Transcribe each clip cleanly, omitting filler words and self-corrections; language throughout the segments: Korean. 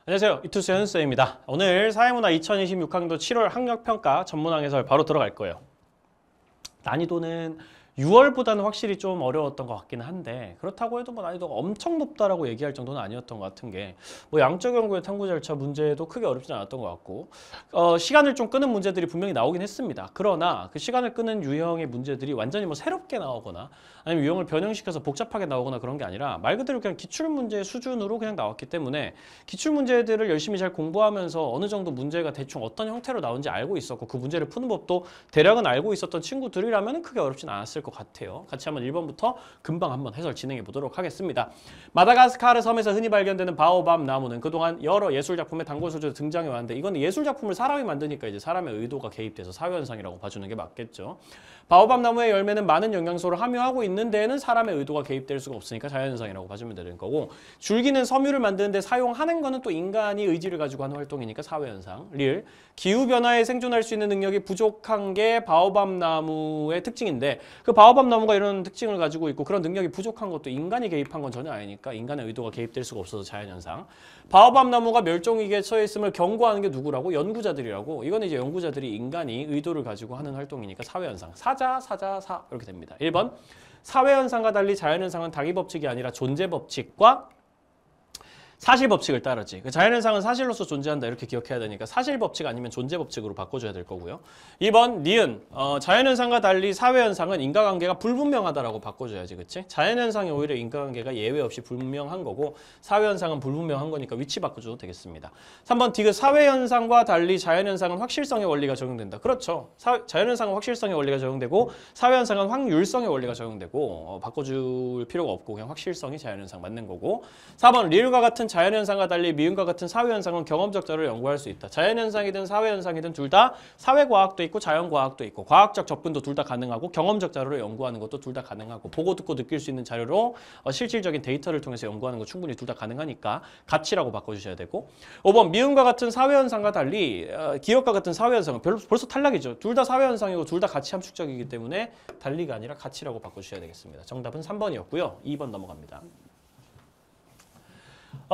안녕하세요. 이투스 현수쌤입니다. 오늘 사회문화 2026학년도 7월 학력평가 전문항 해설 바로 들어갈 거예요. 난이도는 6월보다는 확실히 좀 어려웠던 것 같기는 한데 그렇다고 해도 뭐 난이도가 엄청 높다라고 얘기할 정도는 아니었던 것 같은 게 뭐 양적 연구의 탐구 절차 문제도 크게 어렵진 않았던 것 같고 시간을 좀 끄는 문제들이 분명히 나오긴 했습니다. 그러나 그 시간을 끄는 유형의 문제들이 완전히 뭐 새롭게 나오거나 아니면 유형을 변형시켜서 복잡하게 나오거나 그런 게 아니라 말 그대로 그냥 기출문제 수준으로 그냥 나왔기 때문에 기출문제들을 열심히 잘 공부하면서 어느 정도 문제가 대충 어떤 형태로 나오는지 알고 있었고 그 문제를 푸는 법도 대략은 알고 있었던 친구들이라면 크게 어렵진 않았을 것 같아요. 같이 한번 1번부터 금방 한번 해설 진행해 보도록 하겠습니다. 마다가스카르 섬에서 흔히 발견되는 바오밥 나무는 그동안 여러 예술작품의 단골 소재로 등장해 왔는데 이건 예술작품을 사람이 만드니까 이제 사람의 의도가 개입돼서 사회현상이라고 봐주는 게 맞겠죠. 바오밥 나무의 열매는 많은 영양소를 함유하고 있는 데에는 사람의 의도가 개입될 수가 없으니까 자연현상이라고 봐주면 되는 거고 줄기는 섬유를 만드는 데 사용하는 거는 또 인간이 의지를 가지고 하는 활동이니까 사회현상. 릴 기후변화에 생존할 수 있는 능력이 부족한 게 바오밥 나무의 특징인데 그 바오밥 나무가 이런 특징을 가지고 있고 그런 능력이 부족한 것도 인간이 개입한 건 전혀 아니니까 인간의 의도가 개입될 수가 없어서 자연현상. 바오밥 나무가 멸종위기에 처해 있음을 경고하는 게 누구라고? 연구자들이라고. 이건 이제 연구자들이 인간이 의도를 가지고 하는 활동이니까 사회현상. 사 이렇게 됩니다. 1번 사회현상과 달리 자연현상은 당위법칙이 아니라 존재법칙과 사실법칙을 따르지. 그 자연현상은 사실로서 존재한다 이렇게 기억해야 되니까 사실법칙 아니면 존재법칙으로 바꿔줘야 될 거고요. 2번 니은 자연현상과 달리 사회현상은 인과관계가 불분명하다라고 바꿔줘야지. 그치? 자연현상이 오히려 인과관계가 예외 없이 불분명한 거고 사회현상은 불분명한 거니까 위치 바꿔줘도 되겠습니다. 3번 디귿 사회현상과 달리 자연현상은 확실성의 원리가 적용된다. 그렇죠. 자연현상은 확실성의 원리가 적용되고 사회현상은 확률성의 원리가 적용되고 바꿔줄 필요가 없고 그냥 확실성이 자연현상 맞는 거고. 4번 리을과 같은 자연현상과 달리 미음과 같은 사회현상은 경험적 자료를 연구할 수 있다. 자연현상이든 사회현상이든 둘 다 사회과학도 있고 자연과학도 있고 과학적 접근도 둘 다 가능하고 경험적 자료를 연구하는 것도 둘 다 가능하고 보고 듣고 느낄 수 있는 자료로 실질적인 데이터를 통해서 연구하는 거 충분히 둘 다 가능하니까 가치라고 바꿔주셔야 되고. 5번 미음과 같은 사회현상과 달리 기억과 같은 사회현상은 벌써 탈락이죠. 둘 다 사회현상이고 둘 다 가치 함축적이기 때문에 달리가 아니라 가치라고 바꿔주셔야 되겠습니다. 정답은 3번이었고요. 2번 넘어갑니다.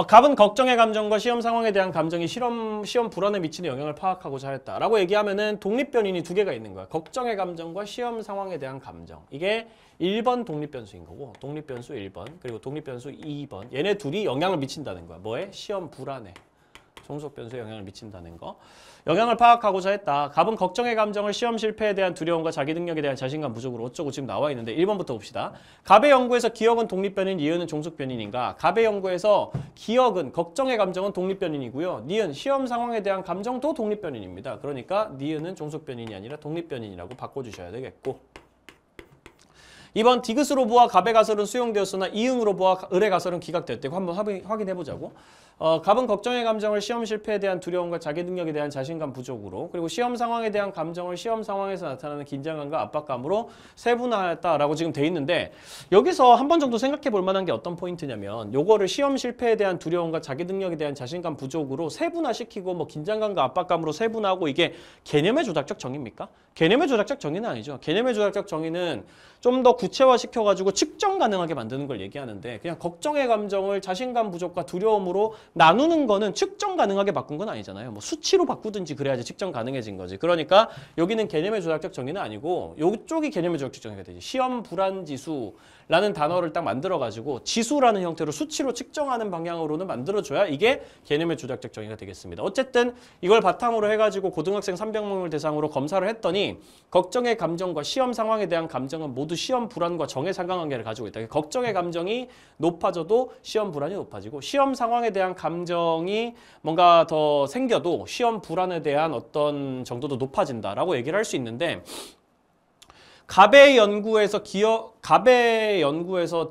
갑은 걱정의 감정과 시험 상황에 대한 감정이 시험 불안에 미치는 영향을 파악하고자 했다라고 얘기하면은 독립변인이 두 개가 있는 거야. 걱정의 감정과 시험 상황에 대한 감정. 이게 1번 독립변수인 거고 독립변수 1번 그리고 독립변수 2번 얘네 둘이 영향을 미친다는 거야. 뭐에? 시험 불안에. 종속변수에 영향을 미친다는 거. 영향을 파악하고자 했다. 갑은 걱정의 감정을 시험 실패에 대한 두려움과 자기 능력에 대한 자신감 부족으로 어쩌고 지금 나와 있는데 1번부터 봅시다. 갑의 연구에서 기억은 독립변인, 니은은 종속변인인가? 갑의 연구에서 기억은 걱정의 감정은 독립변인이고요. 니은 시험 상황에 대한 감정도 독립변인입니다. 그러니까 니은은 종속변인이 아니라 독립변인이라고 바꿔주셔야 되겠고. 2번 디귿으로 보아 갑의 가설은 수용되었으나 이응으로 보아 을의 가설은 기각되었대고 한번 확인해보자고. 갑은 걱정의 감정을 시험 실패에 대한 두려움과 자기 능력에 대한 자신감 부족으로 그리고 시험 상황에 대한 감정을 시험 상황에서 나타나는 긴장감과 압박감으로 세분화했다라고 지금 돼 있는데 여기서 한 번 정도 생각해 볼 만한 게 어떤 포인트냐면 요거를 시험 실패에 대한 두려움과 자기 능력에 대한 자신감 부족으로 세분화시키고 뭐 긴장감과 압박감으로 세분화하고 이게 개념의 조작적 정의입니까? 개념의 조작적 정의는 아니죠. 개념의 조작적 정의는 좀 더 구체화시켜가지고 측정 가능하게 만드는 걸 얘기하는데 그냥 걱정의 감정을 자신감 부족과 두려움으로 나누는 거는 측정 가능하게 바꾼 건 아니잖아요. 뭐 수치로 바꾸든지 그래야지 측정 가능해진 거지. 그러니까 여기는 개념의 조작적 정의는 아니고 이쪽이 개념의 조작적 정의가 되지. 시험 불안 지수라는 단어를 딱 만들어가지고 지수라는 형태로 수치로 측정하는 방향으로는 만들어줘야 이게 개념의 조작적 정의가 되겠습니다. 어쨌든 이걸 바탕으로 해가지고 고등학생 300명을 대상으로 검사를 했더니 걱정의 감정과 시험 상황에 대한 감정은 모두 시험 불안과 정의 상관관계를 가지고 있다. 걱정의 감정이 높아져도 시험 불안이 높아지고 시험 상황에 대한 감정이 뭔가 더 생겨도 시험 불안에 대한 어떤 정도도 높아진다라고 얘기를 할 수 있는데 갑의 연구에서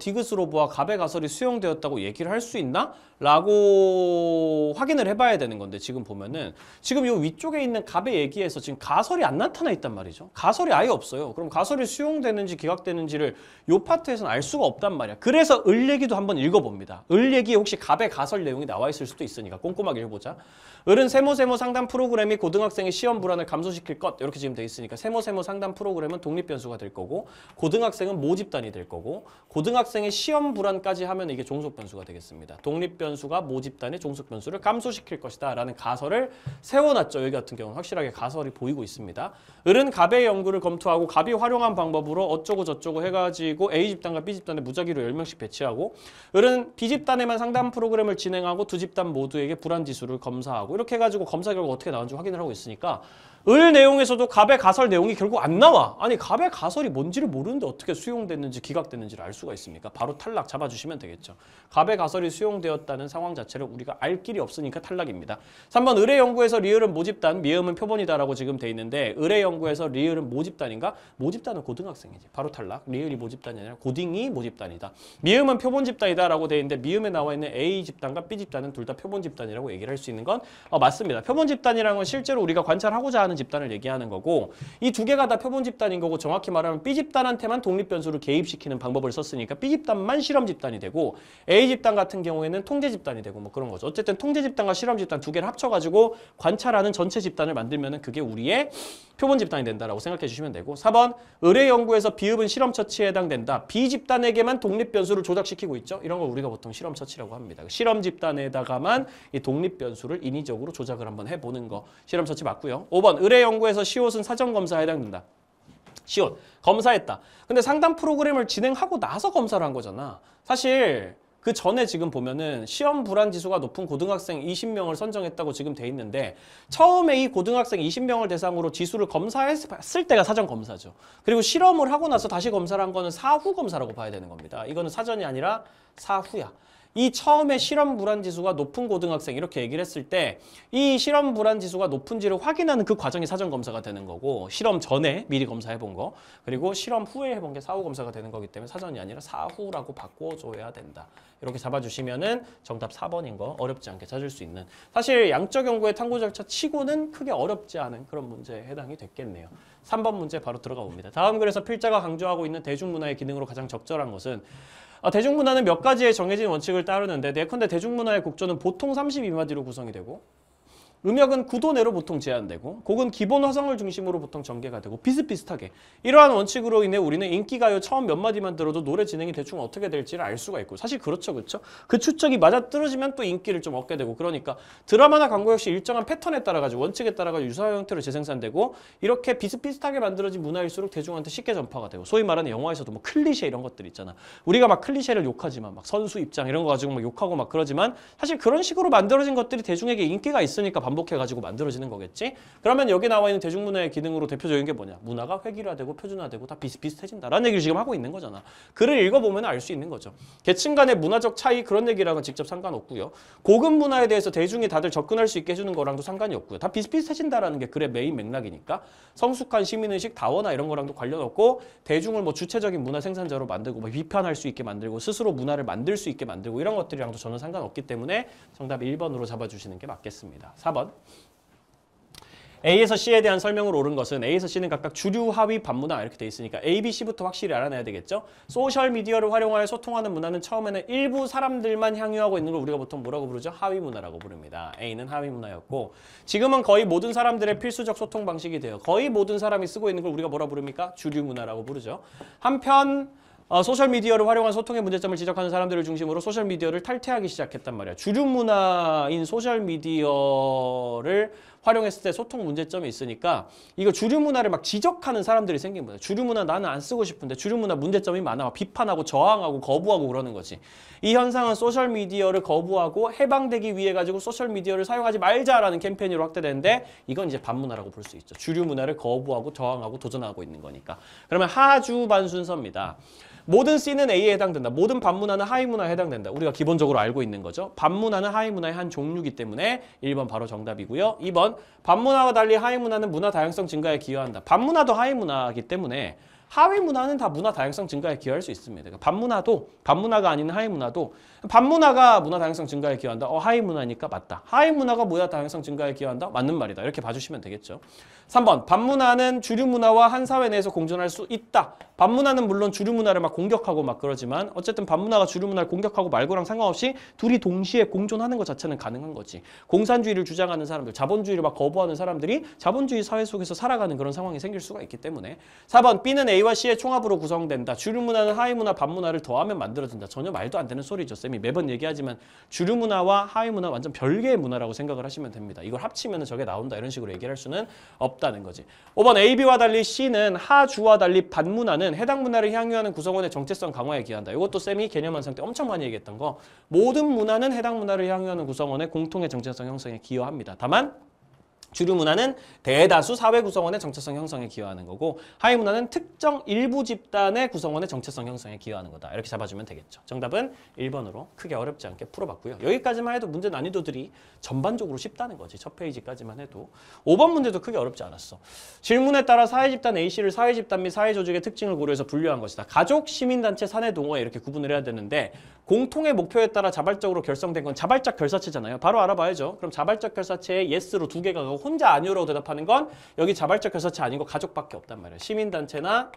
디귿으로 보아 갑의 가설이 수용되었다고 얘기를 할 수 있나? 라고 확인을 해봐야 되는 건데 지금 보면은 지금 이 위쪽에 있는 갑의 얘기에서 지금 가설이 안 나타나 있단 말이죠. 가설이 아예 없어요. 그럼 가설이 수용되는지 기각되는지를 이 파트에서는 알 수가 없단 말이야. 그래서 을 얘기도 한번 읽어봅니다. 을 얘기에 혹시 갑의 가설 내용이 나와 있을 수도 있으니까 꼼꼼하게 읽어보자. 을은 세모세모 상담 프로그램이 고등학생의 시험 불안을 감소시킬 것 이렇게 지금 돼 있으니까 세모세모 상담 프로그램은 독립변수가 될 거고 고등학생은 모집 모집단이 될 거고 고등학생의 시험 불안까지 하면 이게 종속 변수가 되겠습니다. 독립 변수가 모집단의 종속 변수를 감소시킬 것이다 라는 가설을 세워놨죠. 여기 같은 경우는 확실하게 가설이 보이고 있습니다. 을은 갑의 연구를 검토하고 갑이 활용한 방법으로 어쩌고 저쩌고 해가지고 A집단과 B집단에 무작위로 10명씩 배치하고 을은 B집단에만 상담 프로그램을 진행하고 두 집단 모두에게 불안지수를 검사하고 이렇게 해가지고 검사 결과 어떻게 나오는지 확인을 하고 있으니까 을 내용에서도 갑의 가설 내용이 결국 안 나와. 아니 갑의 가설이 뭔지를 모르는데 어떻게 수용됐는지 기각됐는지를 알 수가 있습니까? 바로 탈락 잡아주시면 되겠죠. 갑의 가설이 수용되었다는 상황 자체를 우리가 알 길이 없으니까 탈락입니다. 3번 을의 연구에서 리을은 모집단, 미음은 표본이다라고 지금 돼 있는데 을의 연구에서 리을은 모집단인가? 모집단은 고등학생이지. 바로 탈락. 리을이 모집단이 아니라 고딩이 모집단이다. 미음은 표본 집단이다라고 돼 있는데 미음에 나와 있는 A 집단과 B 집단은 둘 다 표본 집단이라고 얘기를 할 수 있는 건 맞습니다. 표본 집단이라는 건 실제로 우리가 관찰하고자 하는 집단을 얘기하는 거고 이 두 개가 다 표본 집단인 거고 정확히 말하면 B 집단한테만 독립 변수를 개입시키는 방법을 썼으니까 B 집단만 실험 집단이 되고 A 집단 같은 경우에는 통제 집단이 되고 뭐 그런 거죠. 어쨌든 통제 집단과 실험 집단 두 개를 합쳐가지고 관찰하는 전체 집단을 만들면은 그게 우리의 표본 집단이 된다라고 생각해 주시면 되고 4번 을의 연구에서 비읍은 실험 처치에 해당된다. B 집단에게만 독립 변수를 조작시키고 있죠. 이런 걸 우리가 보통 실험 처치라고 합니다. 실험 집단에다가만 이 독립 변수를 인위적으로 조작을 한번 해보는 거 실험 처치 맞고요. 5번 을의 연구에서 시옷은 사전 검사에 해당된다. 시옷 검사했다. 근데 상담 프로그램을 진행하고 나서 검사를 한 거잖아. 사실 그 전에 지금 보면은 시험 불안 지수가 높은 고등학생 20명을 선정했다고 지금 돼 있는데 처음에 이 고등학생 20명을 대상으로 지수를 검사했을 때가 사전 검사죠. 그리고 실험을 하고 나서 다시 검사를 한 거는 사후 검사라고 봐야 되는 겁니다. 이거는 사전이 아니라 사후야. 이 처음에 실험 불안 지수가 높은 고등학생 이렇게 얘기를 했을 때 이 실험 불안 지수가 높은지를 확인하는 그 과정이 사전 검사가 되는 거고 실험 전에 미리 검사해 본 거 그리고 실험 후에 해본 게 사후 검사가 되는 거기 때문에 사전이 아니라 사후라고 바꿔줘야 된다. 이렇게 잡아주시면은 정답 4번인 거 어렵지 않게 찾을 수 있는 사실 양적 연구의 탐구 절차 치고는 크게 어렵지 않은 그런 문제에 해당이 됐겠네요. 3번 문제 바로 들어가 봅니다. 다음 글에서 필자가 강조하고 있는 대중문화의 기능으로 가장 적절한 것은 대중문화는 몇 가지의 정해진 원칙을 따르는데 예컨대 대중문화의 곡조는 보통 32마디로 구성이 되고 음역은 9도 내로 보통 제한되고 곡은 기본 화성을 중심으로 보통 전개가 되고 비슷비슷하게 이러한 원칙으로 인해 우리는 인기가요 처음 몇 마디만 들어도 노래 진행이 대충 어떻게 될지를 알 수가 있고 사실 그렇죠. 그 추측이 맞아떨어지면 또 인기를 좀 얻게 되고 그러니까 드라마나 광고 역시 일정한 패턴에 따라가지고 원칙에 따라가지고 유사한 형태로 재생산되고 이렇게 비슷비슷하게 만들어진 문화일수록 대중한테 쉽게 전파가 되고 소위 말하는 영화에서도 뭐 클리셰 이런 것들 있잖아. 우리가 막 클리셰를 욕하지만 막 선수 입장 이런 거 가지고 막 욕하고 막 그러지만 사실 그런 식으로 만들어진 것들이 대중에게 인기가 있으니까 반복해가지고 만들어지는 거겠지? 그러면 여기 나와 있는 대중문화의 기능으로 대표적인 게 뭐냐? 문화가 획일화되고 표준화되고 다 비슷비슷해진다라는 얘기를 지금 하고 있는 거잖아. 글을 읽어보면 알 수 있는 거죠. 계층 간의 문화적 차이 그런 얘기랑은 직접 상관없고요. 고급 문화에 대해서 대중이 다들 접근할 수 있게 해주는 거랑도 상관이 없고요. 다 비슷비슷해진다라는 게 글의 메인 맥락이니까 성숙한 시민의식, 다원화 이런 거랑도 관련 없고 대중을 뭐 주체적인 문화 생산자로 만들고 뭐 비판할 수 있게 만들고 스스로 문화를 만들 수 있게 만들고 이런 것들이랑도 저는 상관없기 때문에 정답 1번으로 잡아주시는 게 맞겠습니다. 4번. A에서 C에 대한 설명을 옳은 것은 A에서 C는 각각 주류, 하위, 반문화 이렇게 돼 있으니까 A, B, C부터 확실히 알아내야 되겠죠. 소셜미디어를 활용하여 소통하는 문화는 처음에는 일부 사람들만 향유하고 있는 걸 우리가 보통 뭐라고 부르죠? 하위 문화라고 부릅니다. A는 하위 문화였고 지금은 거의 모든 사람들의 필수적 소통 방식이 돼요. 거의 모든 사람이 쓰고 있는 걸 우리가 뭐라 부릅니까? 주류 문화라고 부르죠. 한편 소셜미디어를 활용한 소통의 문제점을 지적하는 사람들을 중심으로 소셜미디어를 탈퇴하기 시작했단 말이야. 주류 문화인 소셜미디어를 활용했을 때 소통 문제점이 있으니까 이거 주류 문화를 막 지적하는 사람들이 생긴 거예요. 주류 문화 나는 안 쓰고 싶은데 주류 문화 문제점이 많아. 막 비판하고 저항하고 거부하고 그러는 거지. 이 현상은 소셜미디어를 거부하고 해방되기 위해 가지고 소셜미디어를 사용하지 말자라는 캠페인으로 확대되는데 이건 이제 반문화라고 볼 수 있죠. 주류 문화를 거부하고 저항하고 도전하고 있는 거니까. 그러면 하주반 순서입니다. 모든 C는 A에 해당된다. 모든 반문화는 하위 문화에 해당된다. 우리가 기본적으로 알고 있는 거죠. 반문화는 하위 문화의 한 종류이기 때문에 1번 바로 정답이고요. 2번 반문화와 달리 하위 문화는 문화 다양성 증가에 기여한다. 반문화도 하위 문화이기 때문에 하위 문화는 다 문화 다양성 증가에 기여할 수 있습니다. 그러니까 반문화도 반문화가 아닌 하위 문화도 반문화가 문화 다양성 증가에 기여한다. 하위 문화니까 맞다. 하위 문화가 문화 다양성 증가에 기여한다. 맞는 말이다. 이렇게 봐주시면 되겠죠. 3번 반문화는 주류 문화와 한 사회 내에서 공존할 수 있다. 반문화는 물론 주류 문화를 막 공격하고 막 그러지만 어쨌든 반문화가 주류 문화를 공격하고 말고랑 상관없이 둘이 동시에 공존하는 것 자체는 가능한 거지. 공산주의를 주장하는 사람들, 자본주의를 막 거부하는 사람들이 자본주의 사회 속에서 살아가는 그런 상황이 생길 수가 있기 때문에 4번 B는 A A와 C의 총합으로 구성된다. 주류문화는 하위문화, 반문화를 더하면 만들어진다. 전혀 말도 안 되는 소리죠. 쌤이 매번 얘기하지만 주류문화와 하위문화 완전 별개의 문화라고 생각을 하시면 됩니다. 이걸 합치면 저게 나온다. 이런 식으로 얘기를 할 수는 없다는 거지. 5번 A, B와 달리 C는 하주와 달리 반문화는 해당 문화를 향유하는 구성원의 정체성 강화에 기여한다. 이것도 쌤이 개념 완성 때 엄청 많이 얘기했던 거. 모든 문화는 해당 문화를 향유하는 구성원의 공통의 정체성 형성에 기여합니다. 다만 주류 문화는 대다수 사회 구성원의 정체성 형성에 기여하는 거고 하위 문화는 특정 일부 집단의 구성원의 정체성 형성에 기여하는 거다. 이렇게 잡아주면 되겠죠. 정답은 1번으로 크게 어렵지 않게 풀어봤고요. 여기까지만 해도 문제 난이도들이 전반적으로 쉽다는 거지. 첫 페이지까지만 해도. 5번 문제도 크게 어렵지 않았어. 질문에 따라 사회집단 A씨를 사회집단 및 사회조직의 특징을 고려해서 분류한 것이다. 가족, 시민단체, 사내, 동호회 이렇게 구분을 해야 되는데 공통의 목표에 따라 자발적으로 결성된 건 자발적 결사체잖아요. 바로 알아봐야죠. 그럼 자발적 결사체에 yes로 2개가 가고 혼자 아니오라고 대답하는 건 여기 자발적 결사체 아니고 가족밖에 없단 말이에요. 시민단체나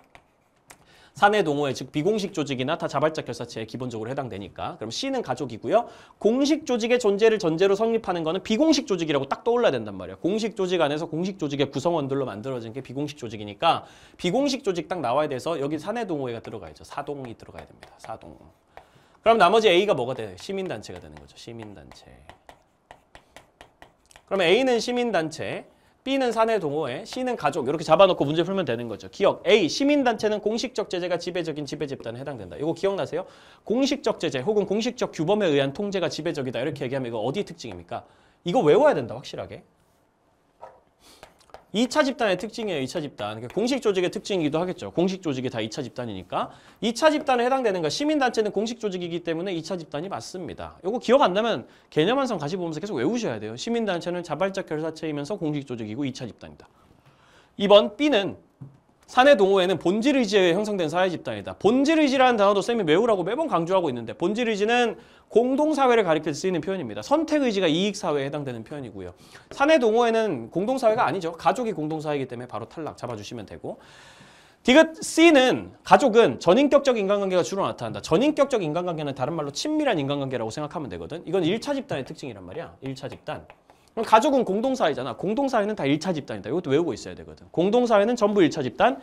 사내 동호회 즉 비공식 조직이나 다 자발적 결사체에 기본적으로 해당되니까. 그럼 C는 가족이고요. 공식 조직의 존재를 전제로 성립하는 거는 비공식 조직이라고 딱 떠올라야 된단 말이에요. 공식 조직 안에서 공식 조직의 구성원들로 만들어진 게 비공식 조직이니까 비공식 조직 딱 나와야 돼서 여기 사내 동호회가 들어가야죠. 사동이 들어가야 됩니다. 사동. 그럼 나머지 A가 뭐가 돼요? 시민단체가 되는 거죠. 시민단체. 그러면 A는 시민단체, B는 사내 동호회, C는 가족 이렇게 잡아놓고 문제 풀면 되는 거죠. 기억, A, 시민단체는 공식적 제재가 지배적인 지배집단에 해당된다. 이거 기억나세요? 공식적 제재 혹은 공식적 규범에 의한 통제가 지배적이다. 이렇게 얘기하면 이거 어디 특징입니까? 이거 외워야 된다. 확실하게. 2차 집단의 특징이에요. 2차 집단. 공식 조직의 특징이기도 하겠죠. 공식 조직이 다 2차 집단이니까. 2차 집단에 해당되는 거 시민단체는 공식 조직이기 때문에 2차 집단이 맞습니다. 이거 기억 안 나면 개념 완성 다시 보면서 계속 외우셔야 돼요. 시민단체는 자발적 결사체이면서 공식 조직이고 2차 집단이다. 2번 B는 사내 동호회는 본질 의지에 형성된 사회 집단이다. 본질 의지라는 단어도 쌤이 외우라고 매번 강조하고 있는데 본질 의지는 공동사회를 가리켜 쓰이는 표현입니다. 선택 의지가 이익사회에 해당되는 표현이고요. 사내 동호회는 공동사회가 아니죠. 가족이 공동사회이기 때문에 바로 탈락 잡아주시면 되고. 디귿 C는 가족은 전인격적 인간관계가 주로 나타난다. 전인격적 인간관계는 다른 말로 친밀한 인간관계라고 생각하면 되거든. 이건 1차 집단의 특징이란 말이야. 1차 집단. 그럼 가족은 공동사회잖아. 공동사회는 다 1차 집단이다. 이것도 외우고 있어야 되거든. 공동사회는 전부 1차 집단,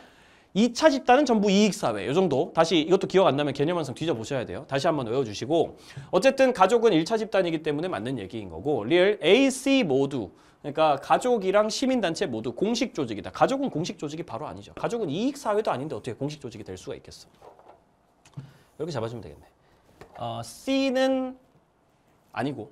2차 집단은 전부 이익사회. 이 정도. 다시 이것도 기억 안 나면 개념 완성 뒤져보셔야 돼요. 다시 한번 외워주시고 어쨌든 가족은 1차 집단이기 때문에 맞는 얘기인 거고 리얼 A, C 모두 그러니까 가족이랑 시민단체 모두 공식 조직이다. 가족은 공식 조직이 바로 아니죠. 가족은 이익사회도 아닌데 어떻게 공식 조직이 될 수가 있겠어. 이렇게 잡아주면 되겠네. C는 아니고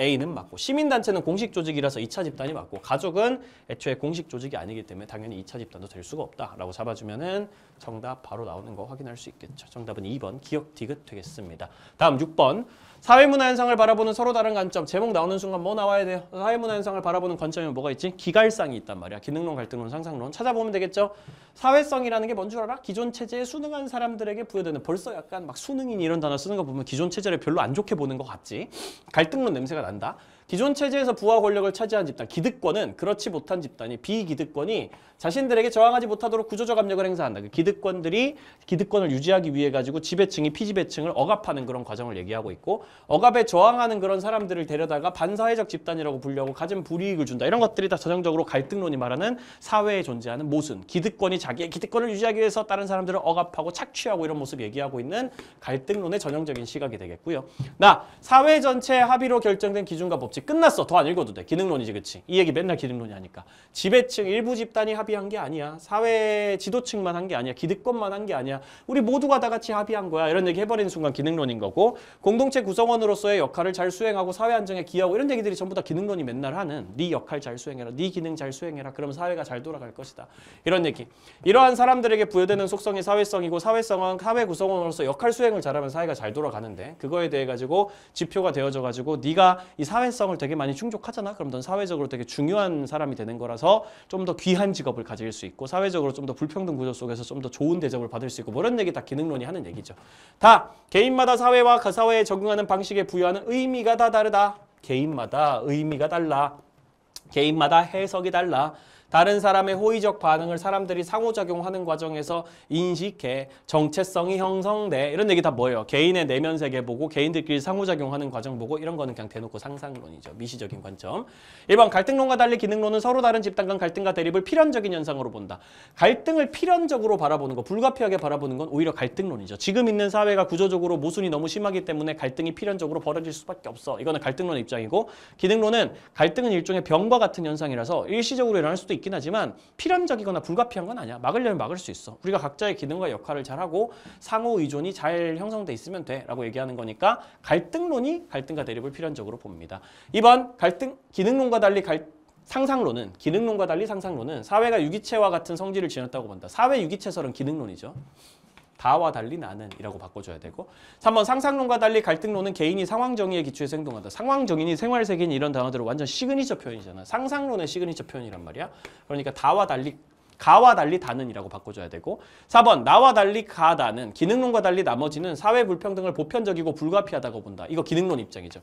A는 맞고 시민단체는 공식 조직이라서 2차 집단이 맞고 가족은 애초에 공식 조직이 아니기 때문에 당연히 2차 집단도 될 수가 없다라고 잡아주면은 정답 바로 나오는 거 확인할 수 있겠죠. 정답은 2번 기억 디귿 되겠습니다. 다음 6번 사회문화 현상을 바라보는 서로 다른 관점. 제목 나오는 순간 뭐 나와야 돼요? 사회문화 현상을 바라보는 관점에 뭐가 있지? 기갈상이 있단 말이야. 기능론, 갈등론, 상상론 찾아보면 되겠죠. 사회성이라는 게 뭔 줄 알아? 기존 체제에 순응한 사람들에게 부여되는 벌써 약간 막 순응인 이런 단어 쓰는 거 보면 기존 체제를 별로 안 좋게 보는 것 같지? 갈등론 냄새가 난다. 기존 체제에서 부와 권력을 차지한 집단, 기득권은 그렇지 못한 집단이 비기득권이 자신들에게 저항하지 못하도록 구조적 압력을 행사한다. 그 기득권들이 기득권을 유지하기 위해 가지고 지배층이 피지배층을 억압하는 그런 과정을 얘기하고 있고 억압에 저항하는 그런 사람들을 데려다가 반사회적 집단이라고 불리하고 가진 불이익을 준다. 이런 것들이 다 전형적으로 갈등론이 말하는 사회에 존재하는 모순. 기득권이 자기의 기득권을 유지하기 위해서 다른 사람들을 억압하고 착취하고 이런 모습 얘기하고 있는 갈등론의 전형적인 시각이 되겠고요. 사회 전체 합의로 결정된 기준과 법칙. 끝났어. 더 안 읽어도 돼. 기능론이지, 그치? 이 얘기 맨날 기능론이 하니까. 지배층 일부 집단이 합의한 게 아니야. 사회 지도층만 한 게 아니야. 기득권만 한 게 아니야. 우리 모두가 다 같이 합의한 거야. 이런 얘기 해버리는 순간 기능론인 거고 공동체 구성원으로서의 역할을 잘 수행하고 사회 안정에 기여하고 이런 얘기들이 전부 다 기능론이 맨날 하는 네 역할 잘 수행해라. 네 기능 잘 수행해라. 그러면 사회가 잘 돌아갈 것이다. 이런 얘기. 이러한 사람들에게 부여되는 속성이 사회성이고 사회성은 사회 구성원으로서 역할 수행을 잘하면 사회가 잘 돌아가는데 그거에 대해 가지고 지표가 되어져 가지고 네가 이 사회성을 되게 많이 충족하잖아. 그럼 넌 사회적으로 되게 중요한 사람이 되는 거라서 좀 더 귀한 직업을 가질 수 있고 사회적으로 좀 더 불평등 구조 속에서 좀 더 좋은 대접을 받을 수 있고 뭐 이런 얘기 다 기능론이 하는 얘기죠. 다 개인마다 사회와 그 사회에 적응하는 방식에 부여하는 의미가 다 다르다. 개인마다 의미가 달라. 개인마다 해석이 달라. 다른 사람의 호의적 반응을 사람들이 상호작용하는 과정에서 인식해 정체성이 형성돼. 이런 얘기 다 뭐예요? 개인의 내면 세계 보고 개인들끼리 상호작용하는 과정 보고 이런 거는 그냥 대놓고 상상론이죠. 미시적인 관점. 1번 갈등론과 달리 기능론은 서로 다른 집단 간 갈등과 대립을 필연적인 현상으로 본다. 갈등을 필연적으로 바라보는 거, 불가피하게 바라보는 건 오히려 갈등론이죠. 지금 있는 사회가 구조적으로 모순이 너무 심하기 때문에 갈등이 필연적으로 벌어질 수밖에 없어. 이거는 갈등론의 입장이고, 기능론은 갈등은 일종의 병과 같은 현상이라서 일시적으로 일어날 수도 있긴 하지만 필연적이거나 불가피한 건 아니야. 막으려면 막을 수 있어. 우리가 각자의 기능과 역할을 잘하고 상호 의존이 잘 형성돼 있으면 돼 라고 얘기하는 거니까 갈등론이 갈등과 대립을 필연적으로 봅니다. 2번 기능론과 달리 상상론은, 기능론과 달리 상상론은 사회가 유기체와 같은 성질을 지녔다고 본다. 사회 유기체설은 기능론이죠. 다와 달리 나는 이라고 바꿔줘야 되고. 3번 상상론과 달리 갈등론은 개인이 상황 정의에 기초해서 행동한다. 상황 정의니 생활 세계니 이런 단어들은 완전 시그니처 표현이잖아. 상상론의 시그니처 표현이란 말이야. 그러니까 가와 달리 다는이라고 바꿔줘야 되고. 4번 나와 달리 가다는 기능론과 달리 나머지는 사회 불평등을 보편적이고 불가피하다고 본다. 이거 기능론 입장이죠.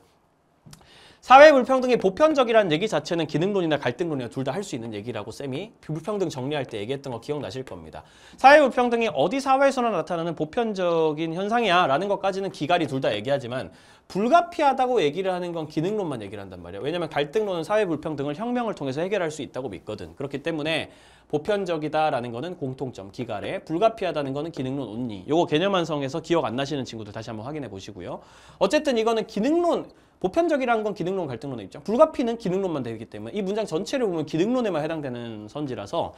사회 불평등이 보편적이라는 얘기 자체는 기능론이나 갈등론이나 둘 다 할 수 있는 얘기라고 쌤이 불평등 정리할 때 얘기했던 거 기억나실 겁니다. 사회 불평등이 어디 사회에서나 나타나는 보편적인 현상이야 라는 것까지는 기갈이 둘 다 얘기하지만 불가피하다고 얘기를 하는 건 기능론만 얘기를 한단 말이야. 왜냐면 갈등론은 사회 불평등을 혁명을 통해서 해결할 수 있다고 믿거든. 그렇기 때문에 보편적이다라는 거는 공통점, 기갈에, 불가피하다는 거는 기능론 온리. 요거 개념 완성에서 기억 안 나시는 친구들 다시 한번 확인해 보시고요. 어쨌든 이거는 기능론, 보편적이라는 건 기능론, 갈등론의 입장. 불가피는 기능론만 되기 때문에 이 문장 전체를 보면 기능론에만 해당되는 선지라서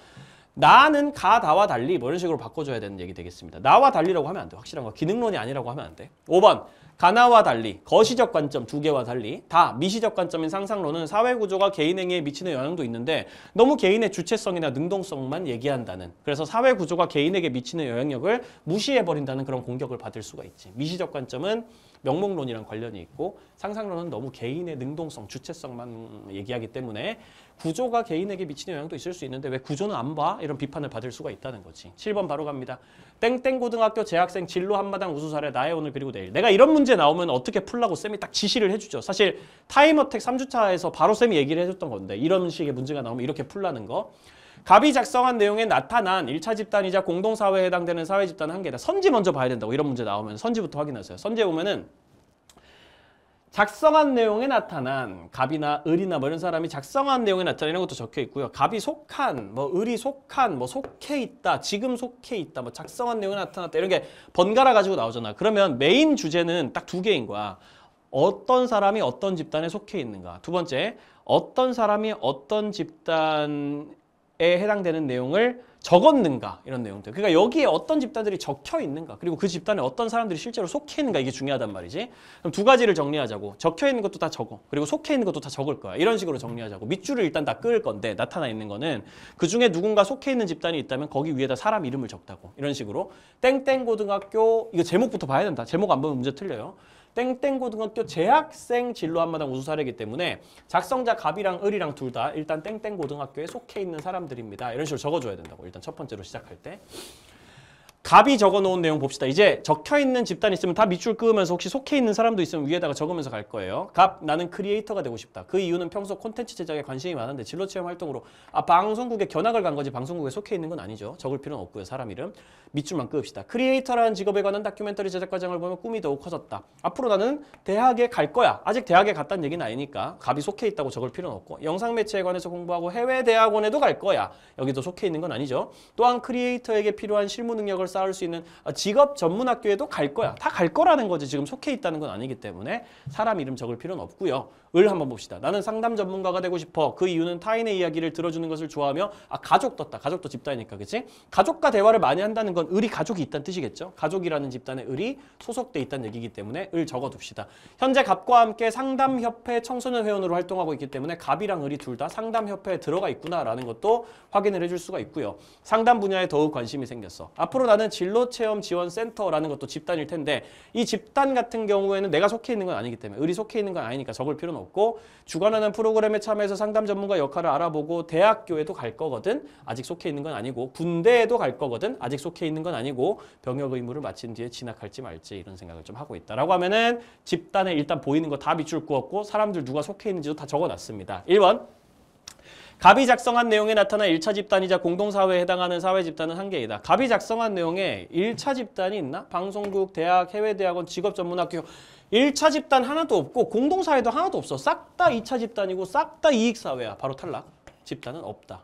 나는 다와 달리 뭐 이런 식으로 바꿔줘야 되는 얘기 되겠습니다. 나와 달리라고 하면 안 돼. 확실한 거. 기능론이 아니라고 하면 안 돼. 5번. 가나와 달리, 거시적 관점 두 개와 달리 미시적 관점인 상상론은 사회구조가 개인 행위에 미치는 영향도 있는데 너무 개인의 주체성이나 능동성만 얘기한다는, 그래서 사회구조가 개인에게 미치는 영향력을 무시해버린다는 그런 공격을 받을 수가 있지. 미시적 관점은 명목론이랑 관련이 있고 상상론은 너무 개인의 능동성, 주체성만 얘기하기 때문에 구조가 개인에게 미치는 영향도 있을 수 있는데 왜 구조는 안 봐? 이런 비판을 받을 수가 있다는 거지. 7번 바로 갑니다. 땡땡고등학교 재학생 진로 한마당 우수 사례 나의 오늘 그리고 내일. 내가 이런 문제 나오면 어떻게 풀라고 쌤이 딱 지시를 해주죠. 사실 타임어택 3주차에서 바로 쌤이 얘기를 해줬던 건데 이런 식의 문제가 나오면 이렇게 풀라는 거. 갑이 작성한 내용에 나타난 1차 집단이자 공동사회에 해당되는 사회 집단은 한 개다. 선지 먼저 봐야 된다고. 이런 문제 나오면 선지부터 확인하세요. 선지에 보면은 작성한 내용에 나타난 갑이나 을이나 뭐 이런 사람이 작성한 내용에 나타난 이런 것도 적혀 있고요. 갑이 속한, 뭐 을이 속한, 뭐 속해 있다, 지금 속해 있다, 뭐 작성한 내용에 나타났다 이런 게 번갈아 가지고 나오잖아. 그러면 메인 주제는 딱 두 개인 거야. 어떤 사람이 어떤 집단에 속해 있는가. 두 번째, 어떤 사람이 어떤 집단에 해당되는 내용을 적었는가 이런 내용들. 그러니까 여기에 어떤 집단들이 적혀 있는가, 그리고 그 집단에 어떤 사람들이 실제로 속해 있는가, 이게 중요하단 말이지. 그럼 두 가지를 정리하자고. 적혀 있는 것도 다 적어, 그리고 속해 있는 것도 다 적을 거야. 이런 식으로 정리하자고. 밑줄을 일단 다 끌 건데 나타나 있는 거는 그중에 누군가 속해 있는 집단이 있다면 거기 위에다 사람 이름을 적다고. 이런 식으로 땡땡고등학교, 이거 제목부터 봐야 된다. 제목 안 보면 문제 틀려요. 땡땡고등학교 재학생 진로 한마당 우수 사례이기 때문에 작성자 갑이랑 을이랑 둘 다 일단 땡땡고등학교에 속해 있는 사람들입니다. 이런 식으로 적어줘야 된다고. 일단 첫 번째로 시작할 때. 갑이 적어놓은 내용 봅시다. 이제 적혀있는 집단이 있으면 다 밑줄 그으면서 혹시 속해 있는 사람도 있으면 위에다가 적으면서 갈 거예요. 갑, 나는 크리에이터가 되고 싶다. 그 이유는 평소 콘텐츠 제작에 관심이 많은데 진로 체험 활동으로 방송국에 견학을 간 거지 방송국에 속해 있는 건 아니죠. 적을 필요는 없고요. 사람 이름. 밑줄만 그읍시다. 크리에이터라는 직업에 관한 다큐멘터리 제작 과정을 보면 꿈이 더욱 커졌다. 앞으로 나는 대학에 갈 거야. 아직 대학에 갔다는 얘기는 아니니까 갑이 속해 있다고 적을 필요는 없고, 영상 매체에 관해서 공부하고 해외 대학원에도 갈 거야. 여기도 속해 있는 건 아니죠. 또한 크리에이터에게 필요한 실무 능력을 쌓을 수 있는 직업 전문 학교에도 갈 거야. 다 갈 거라는 거지. 지금 속해 있다는 건 아니기 때문에 사람 이름 적을 필요는 없고요. 을 한번 봅시다. 나는 상담 전문가가 되고 싶어. 그 이유는 타인의 이야기를 들어주는 것을 좋아하며 가족 떴다. 가족도 집단이니까, 그치? 가족과 대화를 많이 한다는 건 을이 가족이 있다는 뜻이겠죠. 가족이라는 집단에 을이 소속돼 있다는 얘기이기 때문에 을 적어둡시다. 현재 갑과 함께 상담협회 청소년 회원으로 활동하고 있기 때문에 갑이랑 을이 둘 다 상담협회에 들어가 있구나라는 것도 확인을 해줄 수가 있고요. 상담 분야에 더욱 관심이 생겼어. 앞으로 나는 진로체험지원센터라는 것도 집단일 텐데 이 집단 같은 경우에는 내가 속해 있는 건 아니기 때문에, 을이 속해 있는 건 아니니까 적을 필요는 없고, 주관하는 프로그램에 참여해서 상담 전문가 역할을 알아보고 대학교에도 갈 거거든. 아직 속해 있는 건 아니고, 군대에도 갈 거거든. 아직 속해 있는 건 아니고, 병역 의무를 마친 뒤에 진학할지 말지 이런 생각을 좀 하고 있다라고 하면은 집단에 일단 보이는 거 다 밑줄 그었고 사람들 누가 속해 있는지도 다 적어놨습니다. 1번. 갑이 작성한 내용에 나타난 1차 집단이자 공동사회에 해당하는 사회 집단은 한 개이다. 갑이 작성한 내용에 1차 집단이 있나? 방송국, 대학, 해외대학원, 직업전문학교 1차 집단 하나도 없고 공동사회도 하나도 없어. 싹 다 2차 집단이고 싹 다 이익사회야. 바로 탈락. 집단은 없다.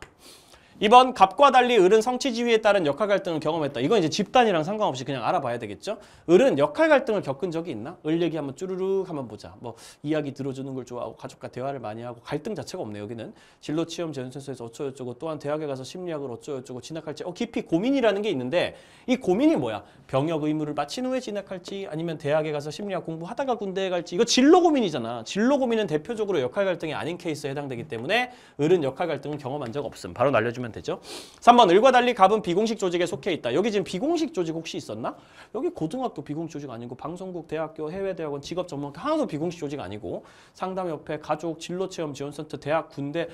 2번 갑과 달리 을은 성취지위에 따른 역할 갈등을 경험했다. 이건 이제 집단이랑 상관없이 그냥 알아봐야 되겠죠. 을은 역할 갈등을 겪은 적이 있나? 을 얘기 한번 쭈르륵 한번 보자. 뭐 이야기 들어주는 걸 좋아하고 가족과 대화를 많이 하고 갈등 자체가 없네. 여기는 진로 취업 재훈센서에서 어쩌고저쩌고 또한 대학에 가서 심리학을 어쩌고저쩌고 진학할지 깊이 고민이라는 게 있는데 이 고민이 뭐야? 병역 의무를 마친 후에 진학할지 아니면 대학에 가서 심리학 공부하다가 군대에 갈지 이거 진로 고민이잖아. 진로 고민은 대표적으로 역할 갈등이 아닌 케이스에 해당되기 때문에 을은 역할 갈등을 경험한 적 없음. 바로 날려주면 되죠. 3번 을과 달리 갑은 비공식 조직에 속해 있다. 여기 지금 비공식 조직 혹시 있었나? 여기 고등학교 비공식 조직 아니고 방송국, 대학교, 해외대학원, 직업전문학교 하나도 비공식 조직 아니고 상담협회, 가족, 진로체험 지원센터, 대학, 군대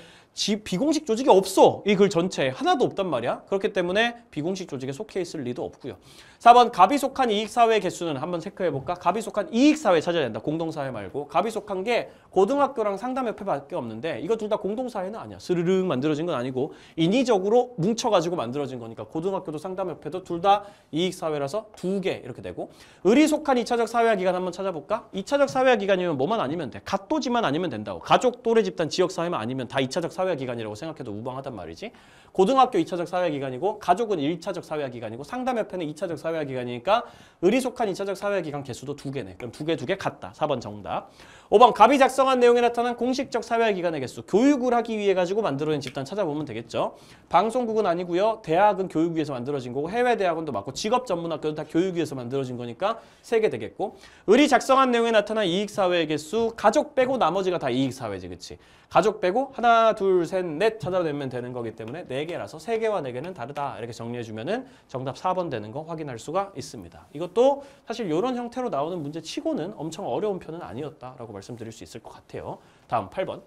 비공식 조직이 없어. 이 글 전체에 하나도 없단 말이야. 그렇기 때문에 비공식 조직에 속해 있을 리도 없고요. 4번 갑이 속한 이익사회 개수는 한번 체크해볼까? 갑이 속한 이익사회 찾아야 된다. 공동사회 말고. 갑이 속한 게 고등학교랑 상담협회밖에 없는데 이거 둘 다 공동사회는 아니야. 스르륵 만들어진 건 아니고 인위적으로 뭉쳐가지고 만들어진 거니까 고등학교도 상담협회도 둘 다 이익사회라서 2개 이렇게 되고 을이 속한 2차적 사회화 기관 한번 찾아볼까? 2차적 사회화 기관이면 뭐만 아니면 돼. 갓도지만 아니면 된다고. 가족, 또래 집단, 지역사회만 아니면 다 2차적 사회화 기관이라고 생각해도 무방하단 말이지. 고등학교 2차적 사회화 기관이고 가족은 1차적 사회화 기관이고 상담협회는 2차적 사회화 기관이니까 을이 속한 2차적 사회화 기관 개수도 2개네. 그럼 2개 같다. 4번 정답. 5번 갑이 작성한 내용에 나타난 공식적 사회화 기관의 개수. 교육을 하기 위해 가지고 만들어진 집단 찾아보면 되겠죠. 방송국은 아니고요. 대학은 교육 위해서 만들어진 거고 해외대학원도 맞고 직업전문학교는 다 교육 위해서 만들어진 거니까 3개 되겠고 을이 작성한 내용에 나타난 이익사회의 개수 가족 빼고 나머지가 다 이익사회지. 그치? 가족 빼고 하나, 둘, 셋, 넷 찾아내면 되는 거기 때문에 4개라서 3개와 4개는 다르다. 이렇게 정리해주면은 정답 4번 되는 거 확인할 수가 있습니다. 이것도 사실 이런 형태로 나오는 문제 치고는 엄청 어려운 편은 아니었다라고 말씀드릴 수 있을 것 같아요. 다음 8번.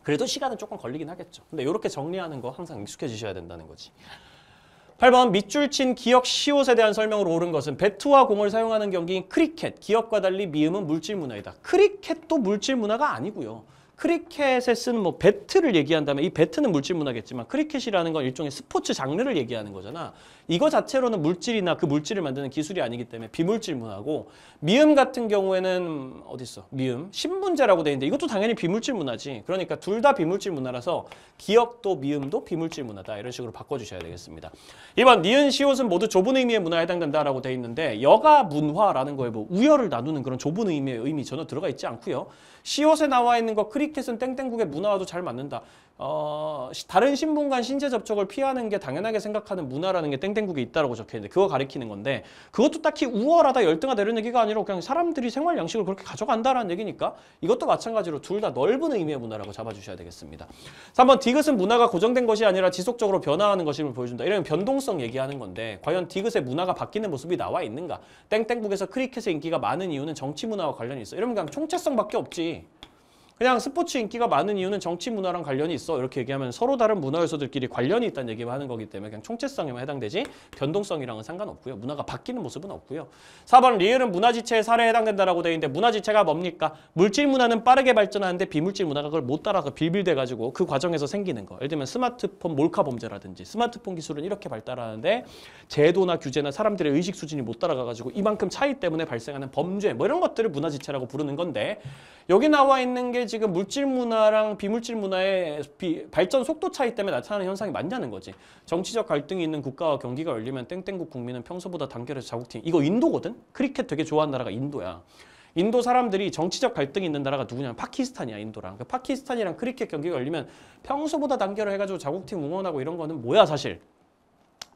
그래도 시간은 조금 걸리긴 하겠죠. 근데 이렇게 정리하는 거 항상 익숙해지셔야 된다는 거지. 8번 밑줄 친 기역 시옷에 대한 설명으로 옳은 것은 배트와 공을 사용하는 경기인 크리켓. 기역과 달리 미음은 물질 문화이다. 크리켓도 물질 문화가 아니고요. 크리켓에 쓰는 뭐 배트를 얘기한다면 이 배트는 물질 문화겠지만 크리켓이라는 건 일종의 스포츠 장르를 얘기하는 거잖아. 이거 자체로는 물질이나 그 물질을 만드는 기술이 아니기 때문에 비물질 문화고 미음 같은 경우에는 어디 있어? 미음 신분제라고 돼 있는데 이것도 당연히 비물질 문화지. 그러니까 둘 다 비물질 문화라서 기역도 미음도 비물질 문화다. 이런 식으로 바꿔주셔야 되겠습니다. 2번 니은 시옷은 모두 좁은 의미의 문화에 해당된다라고 돼 있는데 여가 문화라는 거에 뭐 우열을 나누는 그런 좁은 의미의 의미 전혀 들어가 있지 않고요. 시옷에 나와 있는 거 크리켓은 땡땡국의 문화와도 잘 맞는다. 다른 신분 간 신체 접촉을 피하는 게 당연하게 생각하는 문화라는 게 땡땡국에 있다라고 적혀있는데 그거 가리키는 건데 그것도 딱히 우월하다 열등하다 이런 얘기가 아니라 그냥 사람들이 생활 양식을 그렇게 가져간다라는 얘기니까 이것도 마찬가지로 둘 다 넓은 의미의 문화라고 잡아주셔야 되겠습니다. 3번 디귿은 문화가 고정된 것이 아니라 지속적으로 변화하는 것임을 보여준다. 이런 변동성 얘기하는 건데 과연 디귿의 문화가 바뀌는 모습이 나와 있는가? 땡땡국에서 크리켓의 인기가 많은 이유는 정치 문화와 관련이 있어. 이러면 그냥 총체성밖에 없지. 그냥 스포츠 인기가 많은 이유는 정치 문화랑 관련이 있어. 이렇게 얘기하면 서로 다른 문화 요소들끼리 관련이 있다는 얘기만 하는 거기 때문에 그냥 총체성에만 해당되지 변동성이랑은 상관없고요. 문화가 바뀌는 모습은 없고요. 4번 리을은 문화지체의 사례에 해당된다라고 되어 있는데 문화지체가 뭡니까? 물질 문화는 빠르게 발전하는데 비물질 문화가 그걸 못 따라서 빌빌대가지고 그 과정에서 생기는 거. 예를 들면 스마트폰 몰카 범죄라든지 스마트폰 기술은 이렇게 발달하는데 제도나 규제나 사람들의 의식 수준이 못 따라가가지고 이만큼 차이 때문에 발생하는 범죄 뭐 이런 것들을 문화지체라고 부르는 건데 여기 나와 있는 게 지금 물질 문화랑 비물질 문화의 발전 속도 차이 때문에 나타나는 현상이 맞냐는 거지. 정치적 갈등이 있는 국가와 경기가 열리면 땡땡국 국민은 평소보다 단결해서 자국팀. 이거 인도거든? 크리켓 되게 좋아하는 나라가 인도야. 인도 사람들이 정치적 갈등이 있는 나라가 누구냐면 파키스탄이야. 인도랑. 그 파키스탄이랑 크리켓 경기가 열리면 평소보다 단결을 해가지고 자국팀 응원하고 이런 거는 뭐야 사실.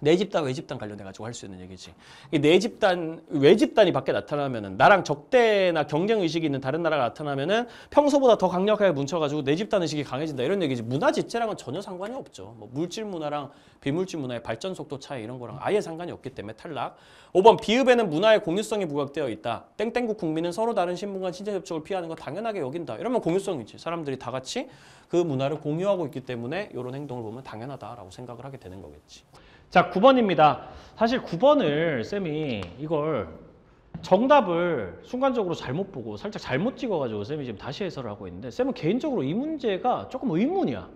내 집단, 외집단 관련해가지고 할 수 있는 얘기지. 내 집단, 외집단이 밖에 나타나면은 나랑 적대나 경쟁 의식이 있는 다른 나라가 나타나면은 평소보다 더 강력하게 뭉쳐가지고 내 집단 의식이 강해진다 이런 얘기지. 문화 지체랑은 전혀 상관이 없죠. 뭐 물질 문화랑 비물질 문화의 발전 속도 차이 이런 거랑 아예 상관이 없기 때문에 탈락. 5번 비읍에는 문화의 공유성이 부각되어 있다. 땡땡국 국민은 서로 다른 신분과 신체 접촉을 피하는 거 당연하게 여긴다. 이러면 공유성이지. 사람들이 다 같이 그 문화를 공유하고 있기 때문에 이런 행동을 보면 당연하다라고 생각을 하게 되는 거겠지. 자, 9번입니다. 사실 9번을 쌤이 이걸 정답을 순간적으로 잘못 보고 살짝 잘못 찍어가지고 쌤이 지금 다시 해설을 하고 있는데 쌤은 개인적으로 이 문제가 조금 의문이야.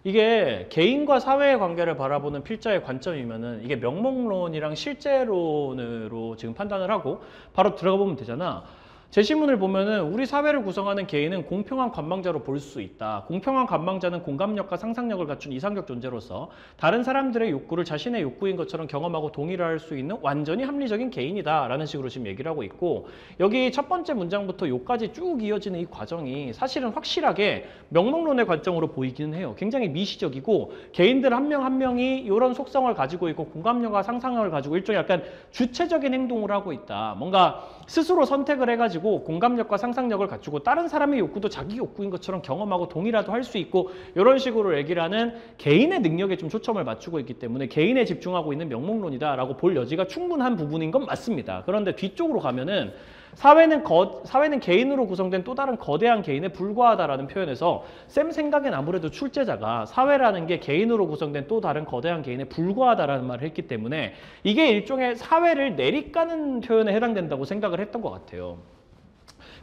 이게 개인과 사회의 관계를 바라보는 필자의 관점이면은 이게 명목론이랑 실제론으로 지금 판단을 하고 바로 들어가 보면 되잖아. 제시문을 보면은 우리 사회를 구성하는 개인은 공평한 관망자로 볼 수 있다. 공평한 관망자는 공감력과 상상력을 갖춘 이상적 존재로서 다른 사람들의 욕구를 자신의 욕구인 것처럼 경험하고 동의를 할 수 있는 완전히 합리적인 개인이다 라는 식으로 지금 얘기를 하고 있고, 여기 첫 번째 문장부터 요까지 쭉 이어지는 이 과정이 사실은 확실하게 명목론의 관점으로 보이기는 해요. 굉장히 미시적이고 개인들 한 명 한 명이 이런 속성을 가지고 있고 공감력과 상상력을 가지고 일종의 약간 주체적인 행동을 하고 있다. 뭔가 스스로 선택을 해가지고 공감력과 상상력을 갖추고 다른 사람의 욕구도 자기 욕구인 것처럼 경험하고 동의라도 할 수 있고 이런 식으로 얘기를 하는 개인의 능력에 좀 초점을 맞추고 있기 때문에 개인에 집중하고 있는 명목론이다라고 볼 여지가 충분한 부분인 건 맞습니다. 그런데 뒤쪽으로 가면은 사회는 개인으로 구성된 또 다른 거대한 개인에 불과하다라는 표현에서 쌤 생각엔 아무래도 출제자가 사회라는 게 개인으로 구성된 또 다른 거대한 개인에 불과하다라는 말을 했기 때문에 이게 일종의 사회를 내리까는 표현에 해당된다고 생각을 했던 것 같아요.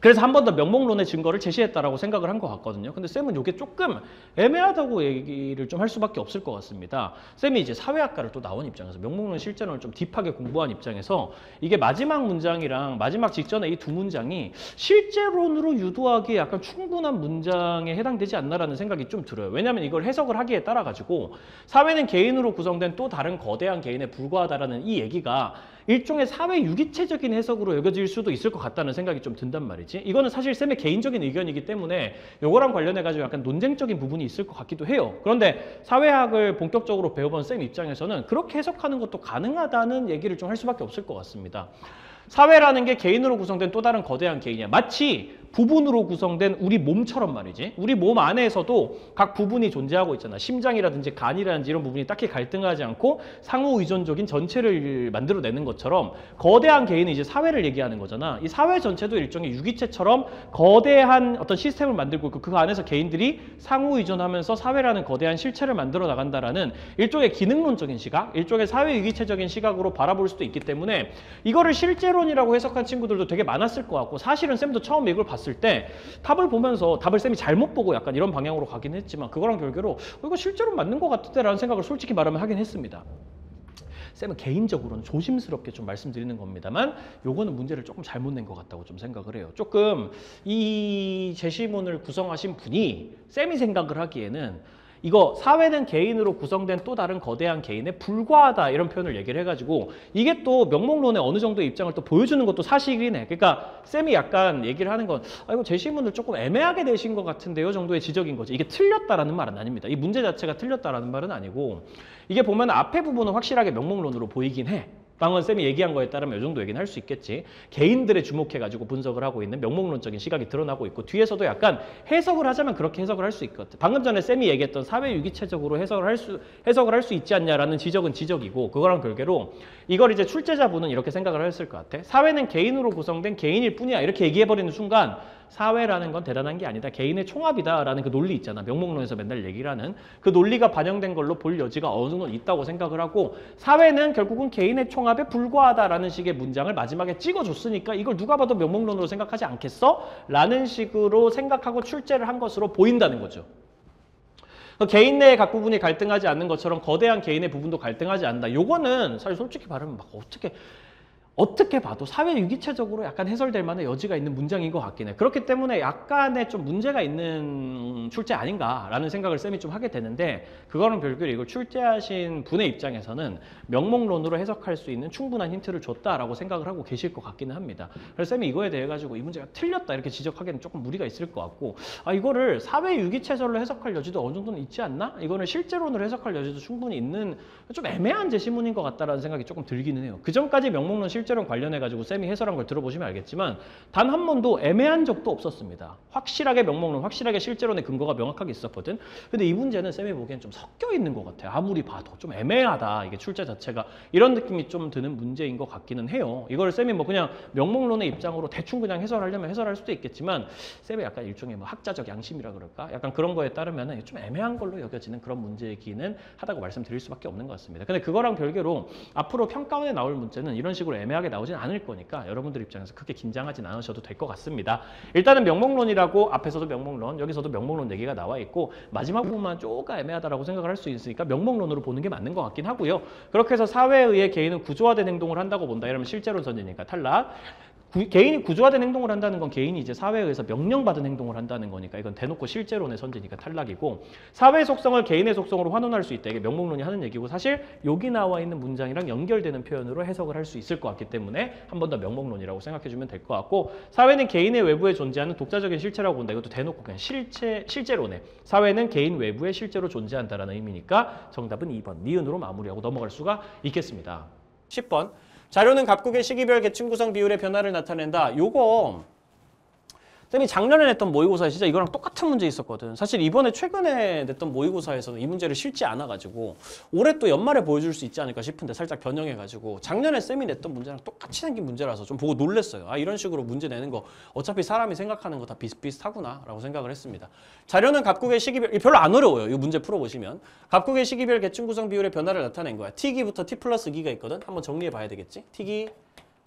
그래서 한 번 더 명목론의 증거를 제시했다라고 생각을 한 것 같거든요. 근데 쌤은 이게 조금 애매하다고 얘기를 좀 할 수밖에 없을 것 같습니다. 쌤이 이제 사회학과를 또 나온 입장에서 명목론 실전을 좀 딥하게 공부한 입장에서 이게 마지막 문장이랑 마지막 직전에 이 두 문장이 실제론으로 유도하기에 약간 충분한 문장에 해당되지 않나라는 생각이 좀 들어요. 왜냐하면 이걸 해석을 하기에 따라 가지고 사회는 개인으로 구성된 또 다른 거대한 개인에 불과하다라는 이 얘기가 일종의 사회 유기체적인 해석으로 여겨질 수도 있을 것 같다는 생각이 좀 든단 말이지. 이거는 사실 쌤의 개인적인 의견이기 때문에 요거랑 관련해가지고 약간 논쟁적인 부분이 있을 것 같기도 해요. 그런데 사회학을 본격적으로 배워본 쌤 입장에서는 그렇게 해석하는 것도 가능하다는 얘기를 좀 할 수밖에 없을 것 같습니다. 사회라는 게 개인으로 구성된 또 다른 거대한 개인이야. 마치 부분으로 구성된 우리 몸처럼 말이지. 우리 몸 안에서도 각 부분이 존재하고 있잖아. 심장이라든지 간이라든지 이런 부분이 딱히 갈등하지 않고 상호 의존적인 전체를 만들어내는 것처럼 거대한 개인은 이제 사회를 얘기하는 거잖아. 이 사회 전체도 일종의 유기체처럼 거대한 어떤 시스템을 만들고 있고 그 안에서 개인들이 상호 의존하면서 사회라는 거대한 실체를 만들어 나간다라는 일종의 기능론적인 시각, 일종의 사회 유기체적인 시각으로 바라볼 수도 있기 때문에 이거를 실제론이라고 해석한 친구들도 되게 많았을 것 같고, 사실은 쌤도 처음 이걸 봤을 때 답을 보면서 답을 쌤이 잘못 보고 약간 이런 방향으로 가긴 했지만 그거랑 별개로 이거 실제로 맞는 것 같은데 라는 생각을 솔직히 말하면 하긴 했습니다. 쌤은 개인적으로는 조심스럽게 좀 말씀드리는 겁니다만 요거는 문제를 조금 잘못 낸 것 같다고 좀 생각을 해요. 조금 이 제시문을 구성하신 분이 쌤이 생각을 하기에는 이거 사회는 개인으로 구성된 또 다른 거대한 개인에 불과하다 이런 표현을 얘기를 해가지고 이게 또 명목론의 어느 정도의 입장을 또 보여주는 것도 사실이네. 그러니까 쌤이 약간 얘기를 하는 건 이거 제시문을 조금 애매하게 내신 것 같은데요 정도의 지적인 거지. 이게 틀렸다라는 말은 아닙니다. 이 문제 자체가 틀렸다라는 말은 아니고 이게 보면 앞에 부분은 확실하게 명목론으로 보이긴 해. 방금 쌤이 얘기한 거에 따르면 이 정도 얘기는 할 수 있겠지. 개인들에 주목해가지고 분석을 하고 있는 명목론적인 시각이 드러나고 있고 뒤에서도 약간 해석을 하자면 그렇게 해석을 할 수 있거든. 방금 전에 쌤이 얘기했던 사회 유기체적으로 해석을 할 수 있지 않냐라는 지적은 지적이고 그거랑 별개로 이걸 이제 출제자분은 이렇게 생각을 했을 것 같아. 사회는 개인으로 구성된 개인일 뿐이야 이렇게 얘기해버리는 순간 사회라는 건 대단한 게 아니다. 개인의 총합이다라는 그 논리 있잖아. 명목론에서 맨날 얘기를 하는 그 논리가 반영된 걸로 볼 여지가 어느 정도 있다고 생각을 하고 사회는 결국은 개인의 총합에 불과하다라는 식의 문장을 마지막에 찍어줬으니까 이걸 누가 봐도 명목론으로 생각하지 않겠어? 라는 식으로 생각하고 출제를 한 것으로 보인다는 거죠. 개인 내의 각 부분이 갈등하지 않는 것처럼 거대한 개인의 부분도 갈등하지 않는다. 요거는 사실 솔직히 말하면 막 어떻게 봐도 사회 유기체적으로 약간 해설될 만한 여지가 있는 문장인 것 같긴 해. 그렇기 때문에 약간의 좀 문제가 있는 출제 아닌가라는 생각을 쌤이 좀 하게 되는데 그거는 별개로 이걸 출제하신 분의 입장에서는 명목론으로 해석할 수 있는 충분한 힌트를 줬다라고 생각을 하고 계실 것 같기는 합니다. 그래서 쌤이 이거에 대해 가지고 이 문제가 틀렸다 이렇게 지적하기는 조금 무리가 있을 것 같고 이거를 사회 유기체설로 해석할 여지도 어느 정도는 있지 않나? 이거는 실제론으로 해석할 여지도 충분히 있는 좀 애매한 제시문인 것 같다라는 생각이 조금 들기는 해요. 그 전까지 명목론 실제론 관련해가지고 쌤이 해설한 걸 들어보시면 알겠지만 단 한 번도 애매한 적도 없었습니다. 확실하게 명목론, 확실하게 실제론의 근거가 명확하게 있었거든. 근데 이 문제는 쌤이 보기엔 좀 섞여 있는 것 같아요. 아무리 봐도 좀 애매하다. 이게 출제 자체가 이런 느낌이 좀 드는 문제인 것 같기는 해요. 이걸 쌤이 뭐 그냥 명목론의 입장으로 대충 그냥 해설하려면 해설할 수도 있겠지만 쌤이 약간 일종의 뭐 학자적 양심이라 그럴까? 약간 그런 거에 따르면 좀 애매한 걸로 여겨지는 그런 문제이기는 하다고 말씀드릴 수밖에 없는 것 같습니다. 근데 그거랑 별개로 앞으로 평가원에 나올 문제는 이런 식으로 애매한 애매하게 나오진 않을 거니까 여러분들 입장에서 크게 긴장하진 않으셔도 될 것 같습니다. 일단은 명목론이라고 앞에서도 명목론, 여기서도 명목론 얘기가 나와 있고 마지막 부분만 조금 애매하다라고 생각을 할 수 있으니까 명목론으로 보는 게 맞는 것 같긴 하고요. 그렇게 해서 사회에 의해 개인은 구조화된 행동을 한다고 본다. 이러면 실제로 전제니까 탈락. 개인이 구조화된 행동을 한다는 건 개인이 이제 사회에 의해서 명령받은 행동을 한다는 거니까 이건 대놓고 실제론의 선제니까 탈락이고, 사회의 속성을 개인의 속성으로 환원할 수 있다. 이게 명목론이 하는 얘기고, 사실 여기 나와 있는 문장이랑 연결되는 표현으로 해석을 할 수 있을 것 같기 때문에 한 번 더 명목론이라고 생각해 주면 될 것 같고, 사회는 개인의 외부에 존재하는 독자적인 실체라고 본다. 이것도 대놓고 그냥 실제론에 사회는 개인 외부에 실제로 존재한다라는 의미니까 정답은 2번 니은으로 마무리하고 넘어갈 수가 있겠습니다. 10번 자료는 각국의 시기별 계층 구성 비율의 변화를 나타낸다. 요거 쌤이 작년에 냈던 모의고사에 진짜 이거랑 똑같은 문제 있었거든. 사실 이번에 최근에 냈던 모의고사에서는 이 문제를 실지 않아가지고 올해 또 연말에 보여줄 수 있지 않을까 싶은데 살짝 변형해가지고 작년에 쌤이 냈던 문제랑 똑같이 생긴 문제라서 좀 보고 놀랬어요. 아, 이런 식으로 문제 내는 거 어차피 사람이 생각하는 거 다 비슷비슷하구나 라고 생각을 했습니다. 자료는 각국의 시기별, 별로 안 어려워요. 이 문제 풀어보시면 각국의 시기별 계층 구성 비율의 변화를 나타낸 거야. T기부터 T 플러스 2가 있거든. 한번 정리해 봐야 되겠지. T기,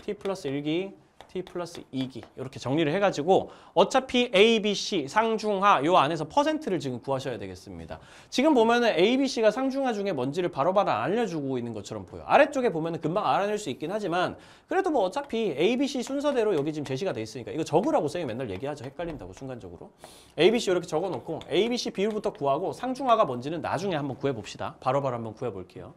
T 플러스 1기, T 플러스 2기 이렇게 정리를 해가지고 어차피 A, B, C 상중하 요 안에서 퍼센트를 지금 구하셔야 되겠습니다. 지금 보면은 A, B, C가 상중하 중에 뭔지를 바로바로 알려주고 있는 것처럼 보여. 아래쪽에 보면은 금방 알아낼 수 있긴 하지만 그래도 뭐 어차피 A, B, C 순서대로 여기 지금 제시가 돼 있으니까 이거 적으라고 쌤이 맨날 얘기하죠. 헷갈린다고 순간적으로. A, B, C 이렇게 적어놓고 A, B, C 비율부터 구하고 상중하가 뭔지는 나중에 한번 구해봅시다. 바로바로 한번 구해볼게요.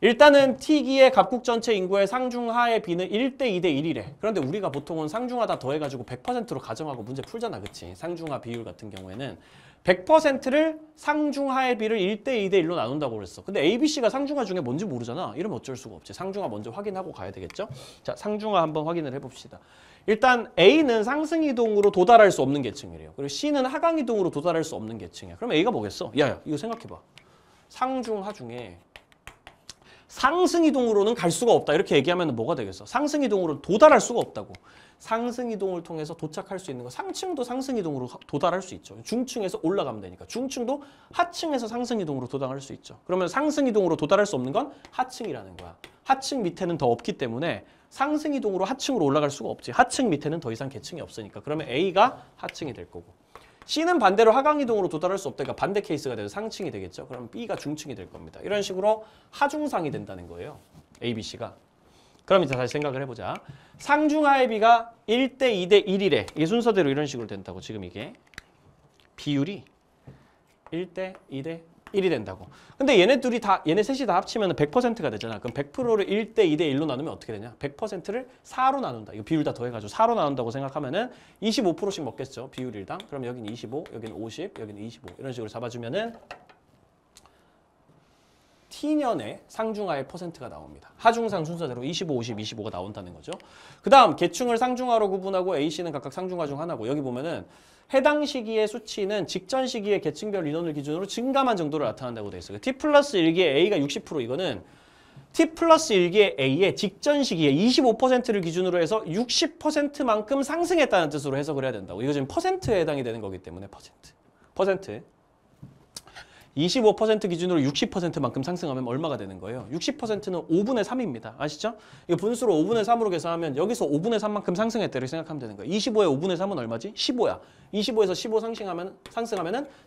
일단은 T기의 각국 전체 인구의 상중하의 비는 1대 2대 1이래. 그런데 우리가 보통은 상중하 다 더해가지고 100%로 가정하고 문제 풀잖아. 그치? 상중하 비율 같은 경우에는 100%를 상중하의 비를 1대 2대 1로 나눈다고 그랬어. 근데 A, B, C가 상중하 중에 뭔지 모르잖아. 이러면 어쩔 수가 없지. 상중하 먼저 확인하고 가야 되겠죠? 자, 상중하 한번 확인을 해봅시다. 일단 A는 상승이동으로 도달할 수 없는 계층이래요. 그리고 C는 하강이동으로 도달할 수 없는 계층이야. 그럼 A가 뭐겠어? 야, 이거 생각해봐. 상중하 중에 상승이동으로는 갈 수가 없다. 이렇게 얘기하면 뭐가 되겠어? 상승이동으로 도달할 수가 없다고. 상승이동을 통해서 도착할 수 있는 거. 상층도 상승이동으로 도달할 수 있죠. 중층에서 올라가면 되니까. 중층도 하층에서 상승이동으로 도달할 수 있죠. 그러면 상승이동으로 도달할 수 없는 건 하층이라는 거야. 하층 밑에는 더 없기 때문에 상승이동으로 하층으로 올라갈 수가 없지. 하층 밑에는 더 이상 계층이 없으니까. 그러면 A가 하층이 될 거고. C는 반대로 하강이동으로 도달할 수 없다. 그러니까 반대 케이스가 돼서 상층이 되겠죠. 그럼 B가 중층이 될 겁니다. 이런 식으로 하중상이 된다는 거예요. A, B, C가. 그럼 이제 다시 생각을 해보자. 상중하의 B가 1대 2대 1이래. 이게 순서대로 이런 식으로 된다고. 지금 이게 비율이 1대 2대 1이 된다고. 근데 얘네 셋이 다 합치면 100%가 되잖아. 그럼 100%를 1대 2대 1로 나누면 어떻게 되냐? 100%를 4로 나눈다. 이거 비율 다 더해가지고 4로 나눈다고 생각하면은 25%씩 먹겠죠. 비율 1당. 그럼 여기는 25, 여기는 50, 여기는 25. 이런 식으로 잡아주면은 T년의 상중하의 퍼센트가 나옵니다. 하중상 순서대로 25, 50, 25가 나온다는 거죠. 그 다음 계층을 상중하로 구분하고 A씨는 각각 상중하 중 하나고, 여기 보면은 해당 시기의 수치는 직전 시기의 계층별 인원을 기준으로 증감한 정도를 나타난다고 되어 있어요. T 플러스 1기의 A가 60% 이거는 T 플러스 1기의 A의 직전 시기에 25%를 기준으로 해서 60%만큼 상승했다는 뜻으로 해석을 해야 된다고. 이거 지금 퍼센트에 해당이 되는 거기 때문에 퍼센트. 25% 기준으로 60%만큼 상승하면 얼마가 되는 거예요? 60%는 5분의 3입니다. 아시죠? 이거 분수로 5분의 3으로 계산하면 여기서 5분의 3만큼 상승했다 이렇게 생각하면 되는 거예요. 25에 5분의 3은 얼마지? 15야. 25에서 15 상승하면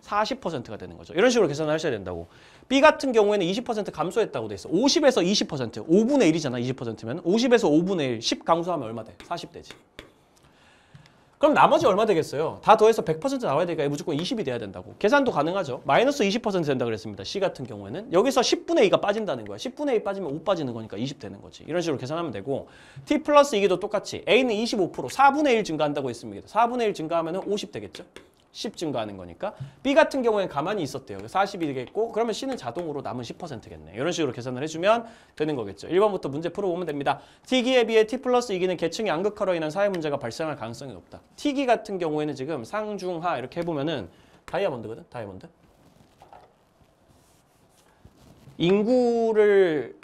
40%가 되는 거죠. 이런 식으로 계산을 하셔야 된다고. B 같은 경우에는 20% 감소했다고 돼 있어. 50에서 20%, 5분의 1이잖아. 20%면 50에서 5분의 1, 10 감소하면 얼마 돼? 40 되지. 그럼 나머지 얼마 되겠어요? 다 더해서 100% 나와야 되니까 무조건 20이 돼야 된다고. 계산도 가능하죠. 마이너스 20% 된다 그랬습니다. C 같은 경우에는. 여기서 10분의 2가 빠진다는 거야. 10분의 2 빠지면 5 빠지는 거니까 20 되는 거지. 이런 식으로 계산하면 되고, T 플러스 2기도 똑같이 A는 25%, 4분의 1 증가한다고 했습니다. 4분의 1 증가하면 50 되겠죠? 10 증가하는 거니까. B 같은 경우에는 가만히 있었대요. 40이 되겠고, 그러면 C는 자동으로 남은 10%겠네. 이런 식으로 계산을 해주면 되는 거겠죠. 1번부터 문제 풀어보면 됩니다. T기에 비해 T 플러스 2기는 계층이 양극화로 인한 사회 문제가 발생할 가능성이 높다. T기 같은 경우에는 지금 상중하 이렇게 해보면은 다이아몬드거든. 다이아몬드. 인구를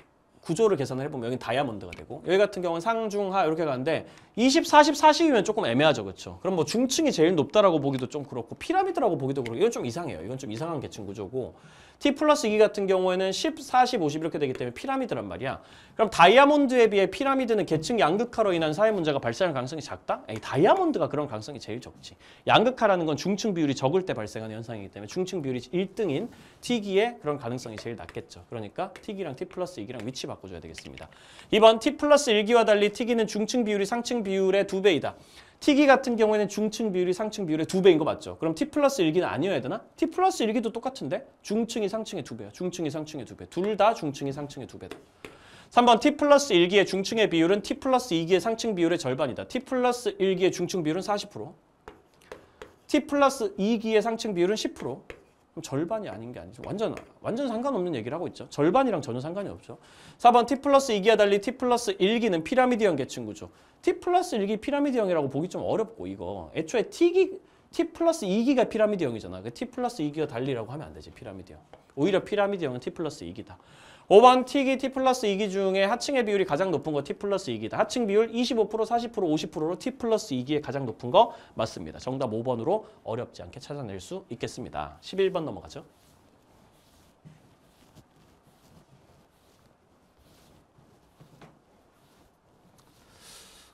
구조를 계산을 해보면 여긴 다이아몬드가 되고, 여기 같은 경우는 상중하 이렇게 가는데 20, 40, 40이면 조금 애매하죠. 그렇죠? 그럼 뭐 중층이 제일 높다라고 보기도 좀 그렇고 피라미드라고 보기도 그렇고 이건 좀 이상해요. 이건 좀 이상한 계층 구조고 T 플러스 2 같은 경우에는 10, 40, 50 이렇게 되기 때문에 피라미드란 말이야. 그럼 다이아몬드에 비해 피라미드는 계층 양극화로 인한 사회 문제가 발생할 가능성이 작다? 에이, 다이아몬드가 그런 가능성이 제일 적지. 양극화라는 건 중층 비율이 적을 때 발생하는 현상이기 때문에 중층 비율이 1등인 T기에 그런 가능성이 제일 낮겠죠. 그러니까 T기랑 T 플러스 2기랑 위치 바꿔줘야 되겠습니다. 2번 T 플러스 1기와 달리 T기는 중층 비율이 상층 비율의 2배이다. T기 같은 경우에는 중층 비율이 상층 비율의 2배인 거 맞죠? 그럼 T 플러스 1기는 아니어야 되나? T 플러스 1기도 똑같은데? 중층이 상층의 2배야. 중층이 상층의 2배. 둘 다 중층이 상층의 2배다. 3번 T 플러스 1기의 중층의 비율은 T 플러스 2기의 상층 비율의 절반이다. T 플러스 1기의 중층 비율은 40%. T 플러스 2기의 상층 비율은 10%. 그럼 절반이 아닌 게 아니죠. 완전 상관없는 얘기를 하고 있죠. 절반이랑 전혀 상관이 없죠. 4번 T 플러스 2기와 달리 T 플러스 1기는 피라미드형 계층 구조. T 플러스 1기 피라미드형이라고 보기 좀 어렵고 이거. 애초에 T 플러스 2기가 피라미드형이잖아. T 플러스 2기와 달리라고 하면 안 되지. 피라미드형. 오히려 피라미드형은 T 플러스 2기다. 5번 T기 T 플러스 2기 중에 하층의 비율이 가장 높은 거 T 플러스 2기다. 하층 비율 25%, 40%, 50%로 T 플러스 2기에 가장 높은 거 맞습니다. 정답 5번으로 어렵지 않게 찾아낼 수 있겠습니다. 11번 넘어가죠.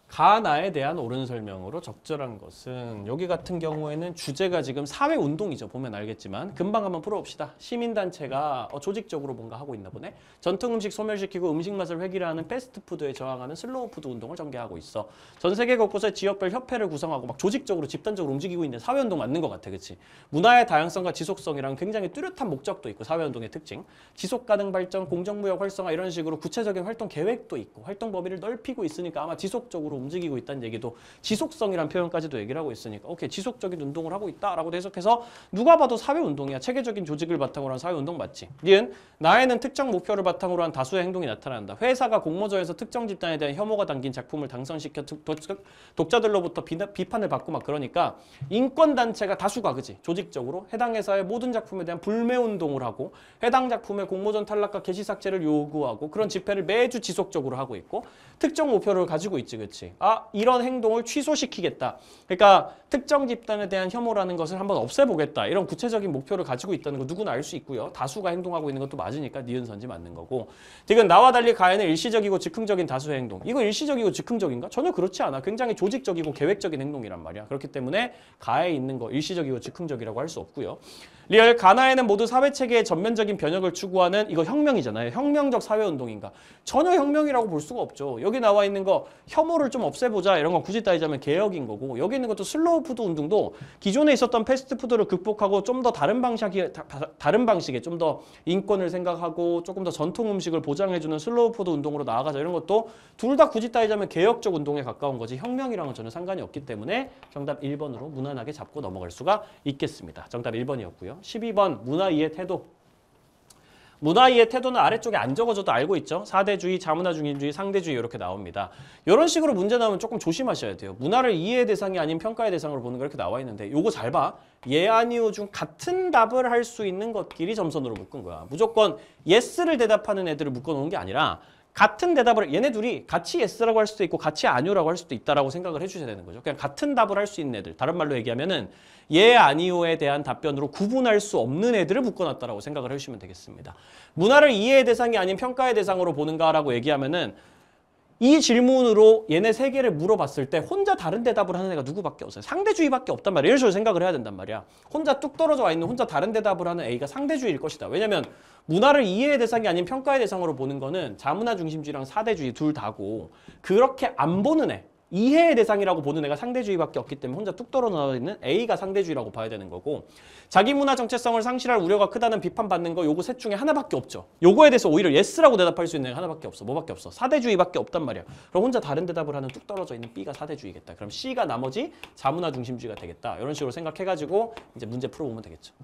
가나에 대한 옳은 설명으로 적절한 것은 여기 같은 경우에는 주제가 지금 사회운동이죠. 보면 알겠지만 금방 한번 풀어봅시다. 시민단체가 조직적으로 뭔가 하고 있나 보네. 전통음식 소멸시키고 음식 맛을 획일화하는 패스트푸드에 저항하는 슬로우푸드 운동을 전개하고 있어. 전 세계 곳곳에 지역별 협회를 구성하고 막 조직적으로 집단적으로 움직이고 있는 사회운동 맞는 것 같아. 그치? 문화의 다양성과 지속성이랑 굉장히 뚜렷한 목적도 있고 사회운동의 특징. 지속가능 발전, 공정무역 활성화 이런 식으로 구체적인 활동 계획도 있고 활동 범위를 넓히고 있으니까 아마 지속적으로 움직이고 있다는 얘기도 지속성이란 표현까지도 얘기를 하고 있으니까 오케이 지속적인 운동을 하고 있다라고 해석해서 누가 봐도 사회운동이야. 체계적인 조직을 바탕으로 한 사회운동 맞지? 니은 나에는 특정 목표를 바탕으로 한 다수의 행동이 나타난다. 회사가 공모전에서 특정 집단에 대한 혐오가 담긴 작품을 당선시켜 독자들로부터 비판을 받고 막 그러니까 인권단체가 다수가 그지? 조직적으로 해당 회사의 모든 작품에 대한 불매운동을 하고 해당 작품의 공모전 탈락과 게시 삭제를 요구하고 그런 집회를 매주 지속적으로 하고 있고 특정 목표를 가지고 있지 그치? 이런 행동을 취소시키겠다. 그러니까 특정 집단에 대한 혐오라는 것을 한번 없애보겠다. 이런 구체적인 목표를 가지고 있다는 거 누구나 알 수 있고요. 다수가 행동하고 있는 것도 맞으니까 니은선지 맞는 거고. 지금 나와 달리 가해는 일시적이고 즉흥적인 다수의 행동. 이거 일시적이고 즉흥적인가? 전혀 그렇지 않아. 굉장히 조직적이고 계획적인 행동이란 말이야. 그렇기 때문에 가해에 있는 거 일시적이고 즉흥적이라고 할 수 없고요. 리얼 가나에는 모두 사회체계의 전면적인 변혁을 추구하는 이거 혁명이잖아요. 혁명적 사회운동인가? 전혀 혁명이라고 볼 수가 없죠. 여기 나와 있는 거 혐오를 좀 없애보자 이런 건 굳이 따지자면 개혁인 거고 여기 있는 것도 슬로우 푸드 운동도 기존에 있었던 패스트푸드를 극복하고 좀 더 다른 방식의 좀 더 인권을 생각하고 조금 더 전통 음식을 보장해주는 슬로우 푸드 운동으로 나아가자 이런 것도 둘 다 굳이 따지자면 개혁적 운동에 가까운 거지 혁명이랑은 전혀 상관이 없기 때문에 정답 1번으로 무난하게 잡고 넘어갈 수가 있겠습니다. 정답 1번이었고요. 12번 문화이해 태도. 문화이해 태도는 아래쪽에 안 적어줘도 알고 있죠. 사대주의, 자문화 중심주의, 상대주의 이렇게 나옵니다. 이런 식으로 문제 나오면 조금 조심하셔야 돼요. 문화를 이해의 대상이 아닌 평가의 대상으로 보는 거 이렇게 나와 있는데 요거 잘 봐. 예, 아니요 중 같은 답을 할 수 있는 것끼리 점선으로 묶은 거야. 무조건 yes를 대답하는 애들을 묶어놓은 게 아니라 같은 대답을 얘네 둘이 같이 yes라고 할 수도 있고 같이 아니요라고 할 수도 있다라고 생각을 해주셔야 되는 거죠. 그냥 같은 답을 할 수 있는 애들. 다른 말로 얘기하면은 예, 아니요에 대한 답변으로 구분할 수 없는 애들을 묶어놨다라고 생각을 해주시면 되겠습니다. 문화를 이해의 대상이 아닌 평가의 대상으로 보는가라고 얘기하면은 이 질문으로 얘네 세 개를 물어봤을 때 혼자 다른 대답을 하는 애가 누구밖에 없어요. 상대주의밖에 없단 말이야. 이런 식으로 생각을 해야 된단 말이야. 혼자 뚝 떨어져 와 있는 혼자 다른 대답을 하는 A가 상대주의일 것이다. 왜냐면 문화를 이해의 대상이 아닌 평가의 대상으로 보는 거는 자문화 중심주의랑 사대주의 둘 다고 그렇게 안 보는 애. 이해의 대상이라고 보는 애가 상대주의밖에 없기 때문에 혼자 뚝 떨어져 있는 A가 상대주의라고 봐야 되는 거고 자기 문화 정체성을 상실할 우려가 크다는 비판받는 거 요거 셋 중에 하나밖에 없죠. 요거에 대해서 오히려 yes라고 대답할 수 있는 애가 하나밖에 없어. 뭐밖에 없어? 사대주의밖에 없단 말이야. 그럼 혼자 다른 대답을 하는 뚝 떨어져 있는 B가 사대주의겠다. 그럼 C가 나머지 자문화 중심주의가 되겠다. 이런 식으로 생각해가지고 이제 문제 풀어보면 되겠죠.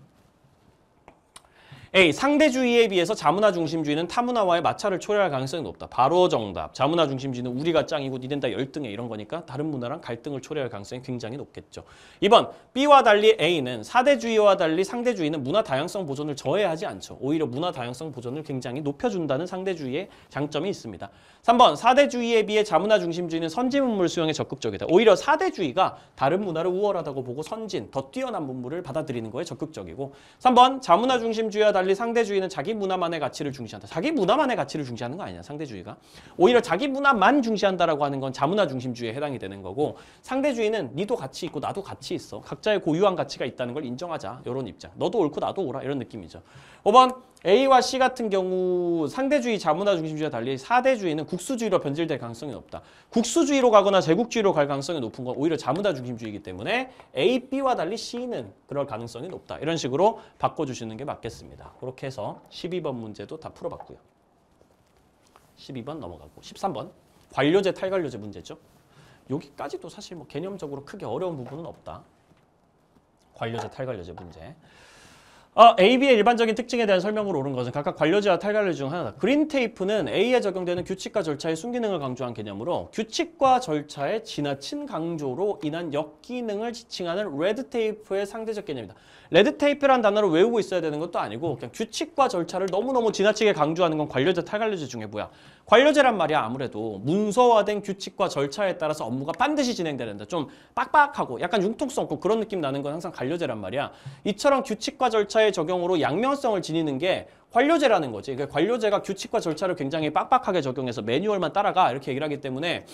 A. 상대주의에 비해서 자문화 중심주의는 타문화와의 마찰을 초래할 가능성이 높다. 바로 정답. 자문화 중심주의는 우리가 짱이고 니넨 다 열등해 이런 거니까 다른 문화랑 갈등을 초래할 가능성이 굉장히 높겠죠. 2번. B와 달리 A는 사대주의와 달리 상대주의는 문화 다양성 보존을 저해하지 않죠. 오히려 문화 다양성 보존을 굉장히 높여준다는 상대주의의 장점이 있습니다. 3번. 사대주의에 비해 자문화 중심주의는 선진 문물 수용에 적극적이다. 오히려 사대주의가 다른 문화를 우월하다고 보고 선진, 더 뛰어난 문물을 받아들이는 거에 적극적이고 3번. 자문화 중심주의와 달리 상대주의는 자기 문화만의 가치를 중시한다. 자기 문화만의 가치를 중시하는 거 아니냐, 상대주의가. 오히려 자기 문화만 중시한다라고 하는 건 자문화 중심주의에 해당이 되는 거고 상대주의는 니도 가치 있고 나도 가치 있어. 각자의 고유한 가치가 있다는 걸 인정하자. 이런 입장. 너도 옳고 나도 옳아. 이런 느낌이죠. 5번. A와 C 같은 경우 상대주의, 자문화 중심주의와 달리 사대주의는 국수주의로 변질될 가능성이 높다. 국수주의로 가거나 제국주의로 갈 가능성이 높은 건 오히려 자문화 중심주의이기 때문에 A, B와 달리 C는 그럴 가능성이 높다. 이런 식으로 바꿔주시는 게 맞겠습니다. 그렇게 해서 12번 문제도 다 풀어봤고요. 12번 넘어가고 13번 관료제, 탈관료제 문제죠. 여기까지도 사실 뭐 개념적으로 크게 어려운 부분은 없다. 관료제, 탈관료제 문제. A, B의 일반적인 특징에 대한 설명으로 옳은 것은 각각 관료제와 탈관료제 중 하나다. 그린 테이프는 A에 적용되는 규칙과 절차의 순기능을 강조한 개념으로 규칙과 절차의 지나친 강조로 인한 역기능을 지칭하는 레드 테이프의 상대적 개념이다. 레드 테이프란 단어를 외우고 있어야 되는 것도 아니고 그냥 규칙과 절차를 너무너무 지나치게 강조하는 건 관료제, 탈관료제 중에 뭐야? 관료제란 말이야. 아무래도 문서화된 규칙과 절차에 따라서 업무가 반드시 진행되는데 좀 빡빡하고 약간 융통성 없고 그런 느낌 나는 건 항상 관료제란 말이야. 이처럼 규칙과 절차의 적용으로 양면성을 지니는 게 관료제라는 거지. 그러니까 관료제가 규칙과 절차를 굉장히 빡빡하게 적용해서 매뉴얼만 따라가 이렇게 얘기를 하기 때문에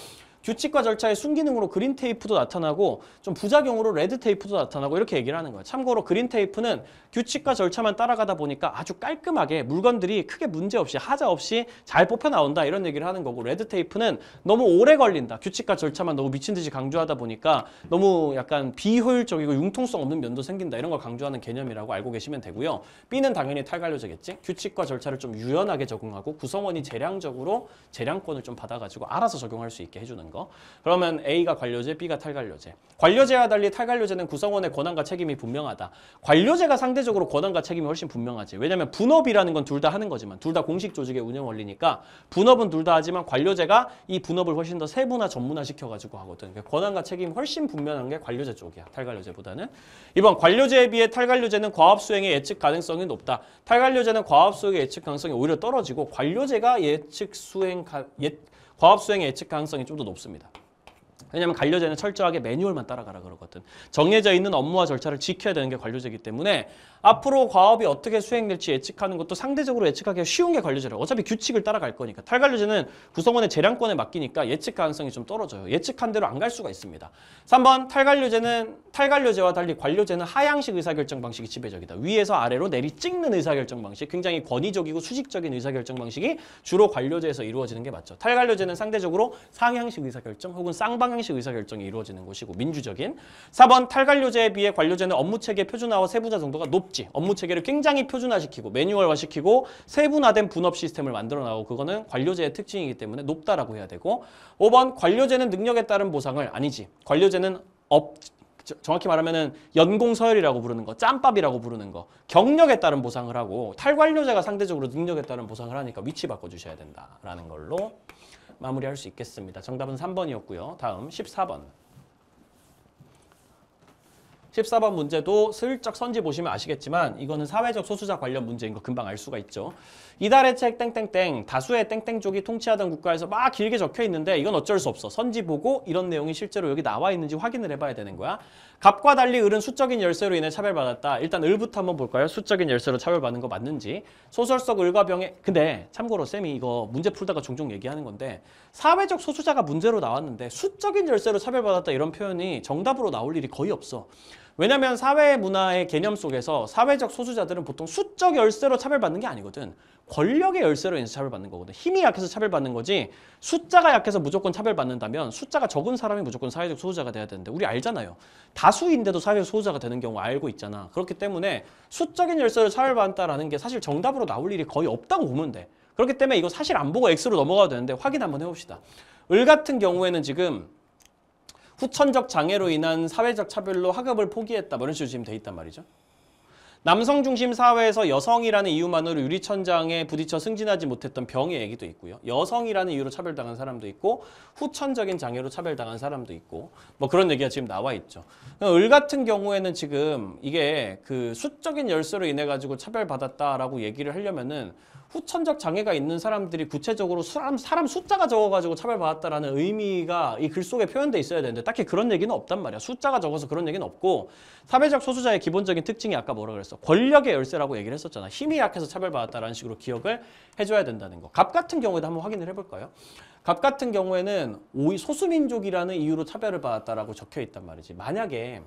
규칙과 절차의 순기능으로 그린 테이프도 나타나고 좀 부작용으로 레드 테이프도 나타나고 이렇게 얘기를 하는 거야. 참고로 그린 테이프는 규칙과 절차만 따라가다 보니까 아주 깔끔하게 물건들이 크게 문제 없이 하자 없이 잘 뽑혀 나온다 이런 얘기를 하는 거고 레드 테이프는 너무 오래 걸린다. 규칙과 절차만 너무 미친 듯이 강조하다 보니까 너무 약간 비효율적이고 융통성 없는 면도 생긴다. 이런 걸 강조하는 개념이라고 알고 계시면 되고요. B는 당연히 탈관료제겠지. 규칙과 절차를 좀 유연하게 적용하고 구성원이 재량적으로 재량권을 좀 받아가지고 알아서 적용할 수 있게 해주는 거. 그러면 A가 관료제, B가 탈관료제. 관료제와 달리 탈관료제는 구성원의 권한과 책임이 분명하다. 관료제가 상대적으로 권한과 책임이 훨씬 분명하지. 왜냐하면 분업이라는 건 둘 다 하는 거지만 둘 다 공식 조직의 운영 원리니까 분업은 둘 다 하지만 관료제가 이 분업을 훨씬 더 세분화, 전문화 시켜가지고 하거든. 그러니까 권한과 책임이 훨씬 분명한 게 관료제 쪽이야. 탈관료제보다는. 이번 관료제에 비해 탈관료제는 과업 수행의 예측 가능성이 높다. 탈관료제는 과업 수행의 예측 가능성이 오히려 떨어지고 관료제가 과업 수행의 예측 가능성이 좀 더 높습니다. 왜냐하면 관료제는 철저하게 매뉴얼만 따라가라 그러거든. 정해져 있는 업무와 절차를 지켜야 되는 게 관료제이기 때문에 앞으로 과업이 어떻게 수행될지 예측하는 것도 상대적으로 예측하기 쉬운 게 관료제라고. 어차피 규칙을 따라갈 거니까. 탈관료제는 구성원의 재량권에 맡기니까 예측 가능성이 좀 떨어져요. 예측한 대로 안 갈 수가 있습니다. 3번 탈관료제와 달리 관료제는 하향식 의사결정 방식이 지배적이다. 위에서 아래로 내리 찍는 의사결정 방식, 굉장히 권위적이고 수직적인 의사결정 방식이 주로 관료제에서 이루어지는 게 맞죠. 탈관료제는 상대적으로 상향식 의사결정 혹은 쌍방향식 의사결정이 이루어지는 곳이고 민주적인. 4번 탈관료제에 비해 관료제는 업무체계 표준화와 세부자 정도가 높지. 업무체계를 굉장히 표준화시키고 매뉴얼화시키고 세분화된 분업 시스템을 만들어 나오고 그거는 관료제의 특징이기 때문에 높다라고 해야 되고 5번 관료제는 능력에 따른 보상을 아니지. 관료제는 정확히 말하면은 연공서열이라고 부르는 거, 짬밥이라고 부르는 거, 경력에 따른 보상을 하고 탈관료제가 상대적으로 능력에 따른 보상을 하니까 위치 바꿔주셔야 된다라는 걸로 마무리할 수 있겠습니다. 정답은 3번이었고요. 다음 14번. 14번 문제도 슬쩍 선지 보시면 아시겠지만 이거는 사회적 소수자 관련 문제인 거 금방 알 수가 있죠. 이달의 책 땡땡땡 다수의 땡땡족이 통치하던 국가에서 막 길게 적혀 있는데 이건 어쩔 수 없어. 선지 보고 이런 내용이 실제로 여기 나와 있는지 확인을 해봐야 되는 거야. 갑과 달리 을은 수적인 열쇠로 인해 차별받았다. 일단 을부터 한번 볼까요? 수적인 열쇠로 차별받는 거 맞는지. 소설 속 을과 병의 근데 참고로 쌤이 이거 문제 풀다가 종종 얘기하는 건데 사회적 소수자가 문제로 나왔는데 수적인 열쇠로 차별받았다 이런 표현이 정답으로 나올 일이 거의 없어. 왜냐면 사회 문화의 개념 속에서 사회적 소수자들은 보통 수적 열쇠로 차별받는 게 아니거든. 권력의 열쇠로 인해서 차별받는 거거든. 힘이 약해서 차별받는 거지 숫자가 약해서 무조건 차별받는다면 숫자가 적은 사람이 무조건 사회적 소수자가 돼야 되는데 우리 알잖아요. 다수인데도 사회적 소수자가 되는 경우 알고 있잖아. 그렇기 때문에 수적인 열쇠로 차별받았다라는 게 사실 정답으로 나올 일이 거의 없다고 보면 돼. 그렇기 때문에 이거 사실 안 보고 X로 넘어가도 되는데 확인 한번 해봅시다. 을 같은 경우에는 지금 후천적 장애로 인한 사회적 차별로 학업을 포기했다. 뭐 이런 식으로 지금 돼 있단 말이죠. 남성 중심 사회에서 여성이라는 이유만으로 유리천장에 부딪혀 승진하지 못했던 병의 얘기도 있고요. 여성이라는 이유로 차별당한 사람도 있고 후천적인 장애로 차별당한 사람도 있고 뭐 그런 얘기가 지금 나와 있죠. 을 같은 경우에는 지금 이게 그 수적인 열쇠로 인해 가지고 차별받았다라고 얘기를 하려면은 후천적 장애가 있는 사람들이 구체적으로 사람 숫자가 적어가지고 차별받았다라는 의미가 이 글 속에 표현돼 있어야 되는데 딱히 그런 얘기는 없단 말이야. 숫자가 적어서 그런 얘기는 없고 사회적 소수자의 기본적인 특징이 아까 뭐라 그랬어? 권력의 열쇠라고 얘기를 했었잖아. 힘이 약해서 차별받았다라는 식으로 기억을 해줘야 된다는 거. 갑 같은 경우에도 한번 확인을 해볼까요? 갑 같은 경우에는 소수민족이라는 이유로 차별을 받았다라고 적혀 있단 말이지. 만약에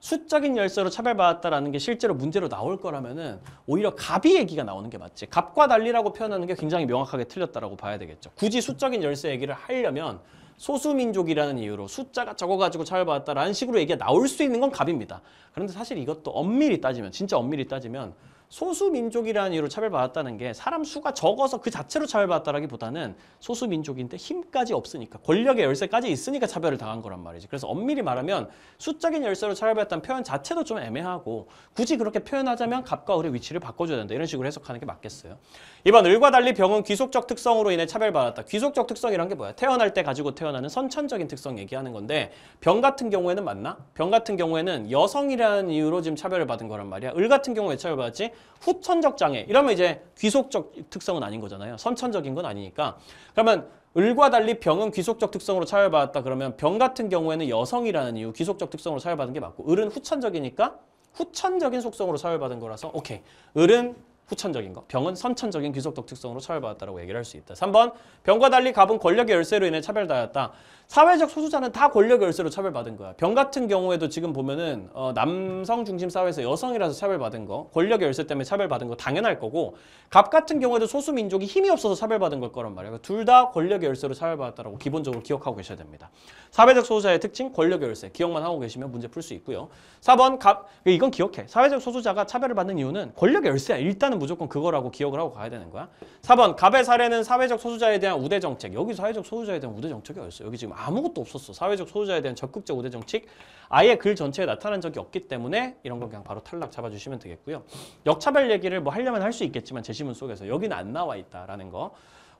수적인 열쇠로 차별받았다라는 게 실제로 문제로 나올 거라면은 오히려 갑이 얘기가 나오는 게 맞지. 갑과 난리라고 표현하는 게 굉장히 명확하게 틀렸다라고 봐야 되겠죠. 굳이 수적인 열쇠 얘기를 하려면 소수민족이라는 이유로 숫자가 적어가지고 차별받았다라는 식으로 얘기가 나올 수 있는 건 갑입니다. 그런데 사실 이것도 엄밀히 따지면, 진짜 엄밀히 따지면 소수민족이라는 이유로 차별받았다는 게 사람 수가 적어서 그 자체로 차별받았다라기보다는 소수민족인데 힘까지 없으니까 권력의 열쇠까지 있으니까 차별을 당한 거란 말이지. 그래서 엄밀히 말하면 수적인 열쇠로 차별받았다는 표현 자체도 좀 애매하고 굳이 그렇게 표현하자면 갑과 을의 위치를 바꿔줘야 된다. 이런 식으로 해석하는 게 맞겠어요. 이번 을과 달리 병은 귀속적 특성으로 인해 차별받았다. 귀속적 특성이란 게 뭐야? 태어날 때 가지고 태어나는 선천적인 특성 얘기하는 건데 병 같은 경우에는 맞나? 병 같은 경우에는 여성이라는 이유로 지금 차별을 받은 거란 말이야. 을 같은 경우에 왜 차별받았지? 후천적 장애. 이러면 이제 귀속적 특성은 아닌 거잖아요. 선천적인 건 아니니까. 그러면 을과 달리 병은 귀속적 특성으로 차별받았다. 그러면 병 같은 경우에는 여성이라는 이유, 귀속적 특성으로 차별받은 게 맞고 을은 후천적이니까 후천적인 속성으로 차별받은 거라서 오케이. 을은 후천적인 거, 병은 선천적인 귀속적 특성으로 차별받았다고 얘기를 할 수 있다. 3번, 병과 달리 갑은 권력의 열쇠로 인해 차별당했다. 사회적 소수자는 다 권력의 열쇠로 차별받은 거야. 병 같은 경우에도 지금 보면은 남성 중심 사회에서 여성이라서 차별받은 거, 권력의 열쇠 때문에 차별받은 거 당연할 거고, 갑 같은 경우에도 소수민족이 힘이 없어서 차별받은 걸 거란 말이야. 둘 다 권력의 열쇠로 차별받았다라고 기본적으로 기억하고 계셔야 됩니다. 사회적 소수자의 특징, 권력의 열쇠. 기억만 하고 계시면 문제 풀 수 있고요. 4번, 이건 기억해. 사회적 소수자가 차별을 받는 이유는 권력의 열쇠야. 일단은 무조건 그거라고 기억을 하고 가야 되는 거야. 4번, 갑의 사례는 사회적 소수자에 대한 우대 정책. 여기 사회적 소수자에 대한 우대 정책이 어딨어? 여기 지금 아무것도 없었어. 사회적 소수자에 대한 적극적 우대 정책 아예 글 전체에 나타난 적이 없기 때문에 이런 거 그냥 바로 탈락 잡아주시면 되겠고요. 역차별 얘기를 뭐 하려면 할 수 있겠지만 제시문 속에서 여기는 안 나와 있다라는 거.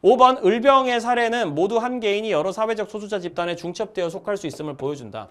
5번, 을병의 사례는 모두 한 개인이 여러 사회적 소수자 집단에 중첩되어 속할 수 있음을 보여준다.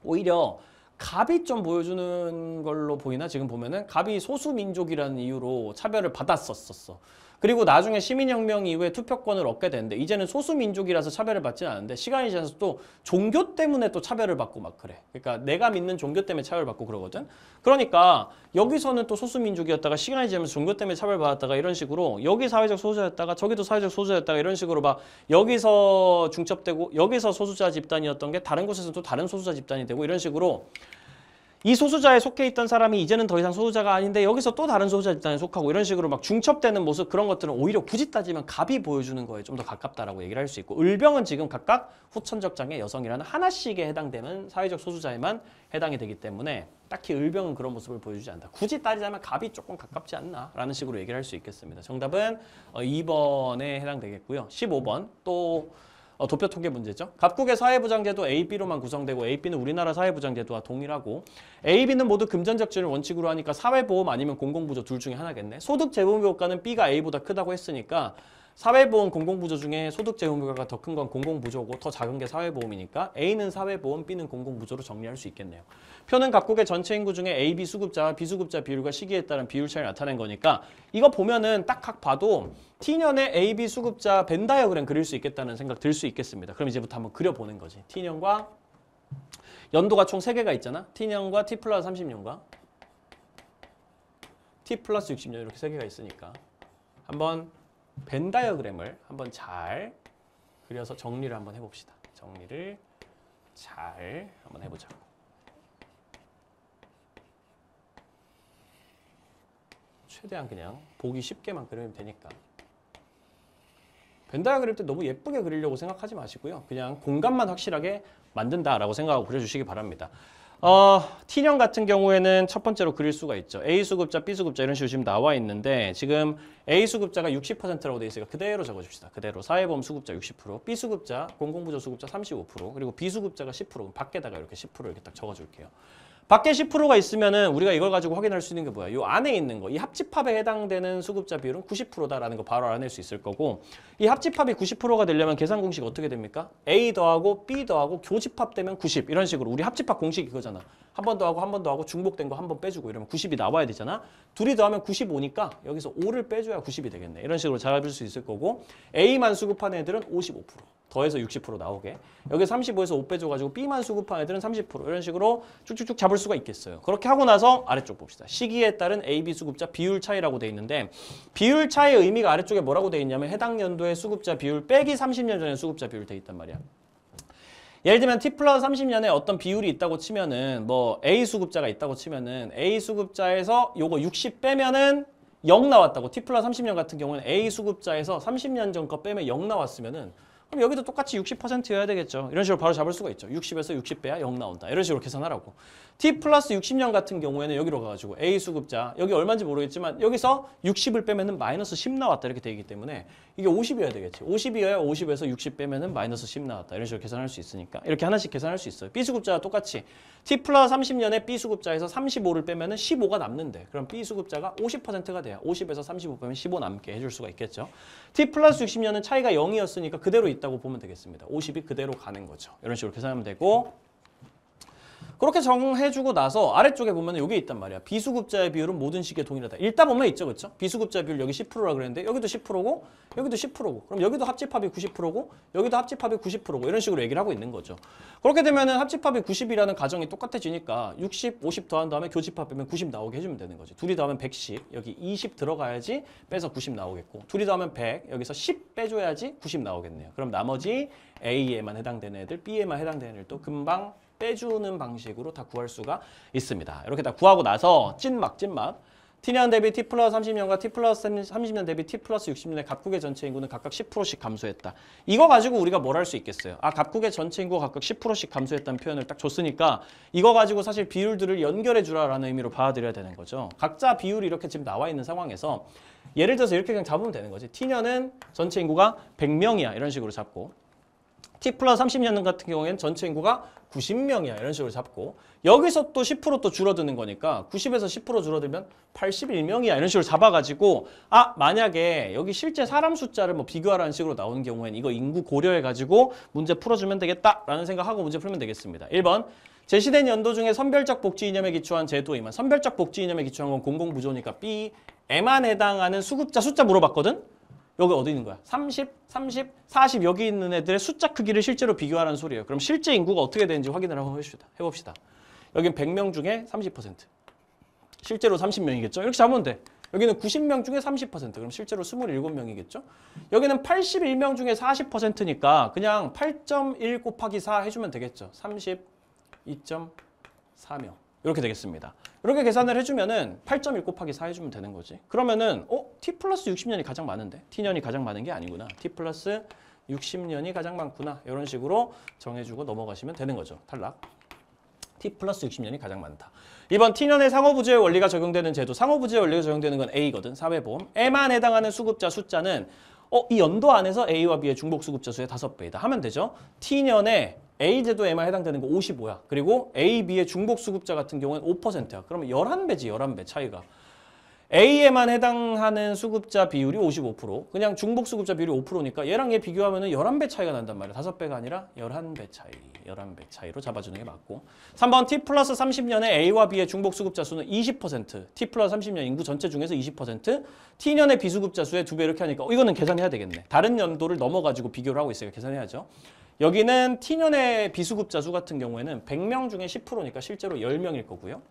오히려 갑이 좀 보여주는 걸로 보이나? 지금 보면은 갑이 소수민족이라는 이유로 차별을 받았었어. 그리고 나중에 시민혁명 이후에 투표권을 얻게 되는데 이제는 소수민족이라서 차별을 받지는 않은데 시간이 지나서 또 종교 때문에 또 차별을 받고 막 그래. 그러니까 내가 믿는 종교 때문에 차별을 받고 그러거든. 그러니까 여기서는 또 소수민족이었다가 시간이 지나면서 종교 때문에 차별받았다가 이런 식으로 여기 사회적 소수자였다가 저기도 사회적 소수자였다가 이런 식으로 막 여기서 중첩되고 여기서 소수자 집단이었던 게 다른 곳에서 또 다른 소수자 집단이 되고 이런 식으로 이 소수자에 속해 있던 사람이 이제는 더 이상 소수자가 아닌데 여기서 또 다른 소수자 집단에 속하고 이런 식으로 막 중첩되는 모습 그런 것들은 오히려 굳이 따지면 갑이 보여주는 거에 좀 더 가깝다라고 얘기를 할 수 있고 을병은 지금 각각 후천적 장애 여성이라는 하나씩에 해당되는 사회적 소수자에만 해당이 되기 때문에 딱히 을병은 그런 모습을 보여주지 않는다. 굳이 따지자면 갑이 조금 가깝지 않나라는 식으로 얘기를 할 수 있겠습니다. 정답은 2번에 해당되겠고요. 15번 또 도표 통계 문제죠. 각국의 사회보장제도 A, B로만 구성되고 A, B는 우리나라 사회보장제도와 동일하고 A, B는 모두 금전적 지원을 원칙으로 하니까 사회보험 아니면 공공부조 둘 중에 하나겠네. 소득 재분배 효과는 B가 A보다 크다고 했으니까 사회보험 공공부조 중에 소득 재분배 효과가 더 큰 건 공공부조고 더 작은 게 사회보험이니까 A는 사회보험, B는 공공부조로 정리할 수 있겠네요. 표는 각국의 전체 인구 중에 A, B 수급자와 비수급자 비율과 시기에 따른 비율 차이를 나타낸 거니까 이거 보면은 딱 각 봐도 T년의 A, B 수급자 벤 다이어그램 그릴 수 있겠다는 생각 들 수 있겠습니다. 그럼 이제부터 한번 그려보는 거지. T년과 연도가 총 3개가 있잖아. T년과 T 플러스 30년과 T 플러스 60년 이렇게 3개가 있으니까 한번 벤 다이어그램을 한번 잘 그려서 정리를 한번 해봅시다. 정리를 잘 한번 해보자고. 최대한 그냥 보기 쉽게만 그리면 되니까. 벤 다이어그램 때 너무 예쁘게 그리려고 생각하지 마시고요. 그냥 공간만 확실하게 만든다라고 생각하고 그려주시기 바랍니다. T년 같은 경우에는 첫 번째로 그릴 수가 있죠. A 수급자, B 수급자 이런 식으로 지금 나와 있는데 지금 A 수급자가 60%라고 돼 있으니까 그대로 적어줍시다. 그대로 사회보험 수급자 60%, B 수급자, 공공부조 수급자 35%, 그리고 B 수급자가 10%, 밖에다가 이렇게 10% 이렇게 딱 적어줄게요. 밖에 10%가 있으면은 우리가 이걸 가지고 확인할 수 있는 게 뭐야? 이 안에 있는 거, 이 합집합에 해당되는 수급자 비율은 90%다라는 거 바로 알아낼 수 있을 거고, 이 합집합이 90%가 되려면 계산 공식 어떻게 됩니까? A 더하고 B 더하고 교집합되면 90 이런 식으로 우리 합집합 공식이 그거잖아. 한 번 더 하고 한 번 더 하고 중복된 거 한 번 빼주고 이러면 90이 나와야 되잖아. 둘이 더하면 95니까 여기서 5를 빼줘야 90이 되겠네. 이런 식으로 잡을 수 있을 거고, A만 수급한 애들은 55%. 더해서 60% 나오게. 여기 35에서 5 빼줘가지고 B만 수급한 애들은 30% 이런 식으로 쭉쭉쭉 잡을 수가 있겠어요. 그렇게 하고 나서 아래쪽 봅시다. 시기에 따른 A, B 수급자 비율 차이라고 돼 있는데, 비율 차이의 의미가 아래쪽에 뭐라고 돼 있냐면 해당 연도의 수급자 비율 빼기 30년 전의 수급자 비율 돼 있단 말이야. 예를 들면 T 플러스 30년에 어떤 비율이 있다고 치면은 뭐 A 수급자가 있다고 치면은 A 수급자에서 요거 60 빼면은 0 나왔다고. T 플러스 30년 같은 경우는 A 수급자에서 30년 전 거 빼면 0 나왔으면은 그럼 여기도 똑같이 60%여야 되겠죠. 이런 식으로 바로 잡을 수가 있죠. 60에서 60 빼야 0 나온다. 이런 식으로 계산하라고. T 플러스 60년 같은 경우에는 여기로 가가지고 A 수급자, 여기 얼마인지 모르겠지만 여기서 60을 빼면은 마이너스 10 나왔다 이렇게 되기 때문에 이게 50이어야 되겠지. 50이어야 50에서 60 빼면은 마이너스 10 나왔다. 이런 식으로 계산할 수 있으니까 이렇게 하나씩 계산할 수 있어요. B 수급자와 똑같이 T 플러스 30년에 B 수급자에서 35를 빼면은 15가 남는데, 그럼 B 수급자가 50%가 돼요. 50에서 35 빼면 15 남게 해줄 수가 있겠죠. T 플러스 60년은 차이가 0이었으니까 그대로 있다고 보면 되겠습니다. 50이 그대로 가는 거죠. 이런 식으로 계산하면 되고, 그렇게 정해주고 나서 아래쪽에 보면 여기 있단 말이야. 비수급자의 비율은 모든 시기에 동일하다. 일단 보면 있죠, 그렇죠? 비수급자 비율 여기 10%라 그랬는데 여기도 10%고 여기도 10%고 그럼 여기도 합집합이 90%고 여기도 합집합이 90%고 이런 식으로 얘기를 하고 있는 거죠. 그렇게 되면은 합집합이 90이라는 가정이 똑같아지니까 60, 50 더한 다음에 교집합하면 90 나오게 해주면 되는 거지. 둘이 더하면 110, 여기 20 들어가야지 빼서 90 나오겠고, 둘이 더하면 100, 여기서 10 빼줘야지 90 나오겠네요. 그럼 나머지 A에만 해당되는 애들, B에만 해당되는 애들도 금방 빼주는 방식으로 다 구할 수가 있습니다. 이렇게 다 구하고 나서 찐막. T년 대비 T 플러스 30년과 T 플러스 30년 대비 T 플러스 60년의 갑국의 전체 인구는 각각 10%씩 감소했다. 이거 가지고 우리가 뭘 할 수 있겠어요? 아, 갑국의 전체 인구가 각각 10%씩 감소했다는 표현을 딱 줬으니까 이거 가지고 사실 비율들을 연결해 주라라는 의미로 받아들여야 되는 거죠. 각자 비율이 이렇게 지금 나와 있는 상황에서 예를 들어서 이렇게 그냥 잡으면 되는 거지. T년은 전체 인구가 100명이야. 이런 식으로 잡고, T 플러스 30년 같은 경우에는 전체 인구가 90명이야. 이런 식으로 잡고, 여기서 또 10% 또 줄어드는 거니까 90에서 10% 줄어들면 81명이야. 이런 식으로 잡아가지고, 아, 만약에 여기 실제 사람 숫자를 뭐 비교하라는 식으로 나오는 경우에는 이거 인구 고려해가지고 문제 풀어주면 되겠다라는 생각하고 문제 풀면 되겠습니다. 1번. 제시된 연도 중에 선별적 복지 이념에 기초한 제도이만. 선별적 복지 이념에 기초한 건 공공부조니까 B에만 해당하는 수급자 숫자 물어봤거든? 여기 어디 있는 거야? 30, 30, 40 여기 있는 애들의 숫자 크기를 실제로 비교하라는 소리예요. 그럼 실제 인구가 어떻게 되는지 확인을 한번 해봅시다. 여긴 100명 중에 30%. 실제로 30명이겠죠? 이렇게 잡으면 돼. 여기는 90명 중에 30%. 그럼 실제로 27명이겠죠? 여기는 81명 중에 40%니까 그냥 8.1 곱하기 4 해주면 되겠죠? 32.4명. 이렇게 되겠습니다. 이렇게 계산을 해주면은 8.1 곱하기 4 해주면 되는 거지. 그러면은 T 플러스 60년이 가장 많은데? T년이 가장 많은 게 아니구나. T 플러스 60년이 가장 많구나. 이런 식으로 정해주고 넘어가시면 되는 거죠. 탈락. T 플러스 60년이 가장 많다. 이번 T년의 상호부재의 원리가 적용되는 제도. 상호부재의 원리가 적용되는 건 A거든. 사회보험. 에만 해당하는 수급자 숫자는 이 연도 안에서 A와 B의 중복수급자 수의 5배이다 하면 되죠. T년에 A제도에만 해당되는 거 55야. 그리고 A, B의 중복수급자 같은 경우는 5%야. 그러면 11배지, 11배 차이가. A에만 해당하는 수급자 비율이 55%. 그냥 중복수급자 비율이 5%니까 얘랑 얘 비교하면 11배 차이가 난단 말이야. 5배가 아니라 11배 차이. 11배 차이로 잡아주는 게 맞고. 3번 T 플러스 30년에 A와 B의 중복수급자 수는 20%. T 플러스 30년 인구 전체 중에서 20%. T년의 비수급자 수의 2배 이렇게 하니까 이거는 계산해야 되겠네. 다른 연도를 넘어가지고 비교를 하고 있으니까 계산해야죠. 여기는 T년의 비수급자 수 같은 경우에는 100명 중에 10%니까 실제로 10명일 거고요.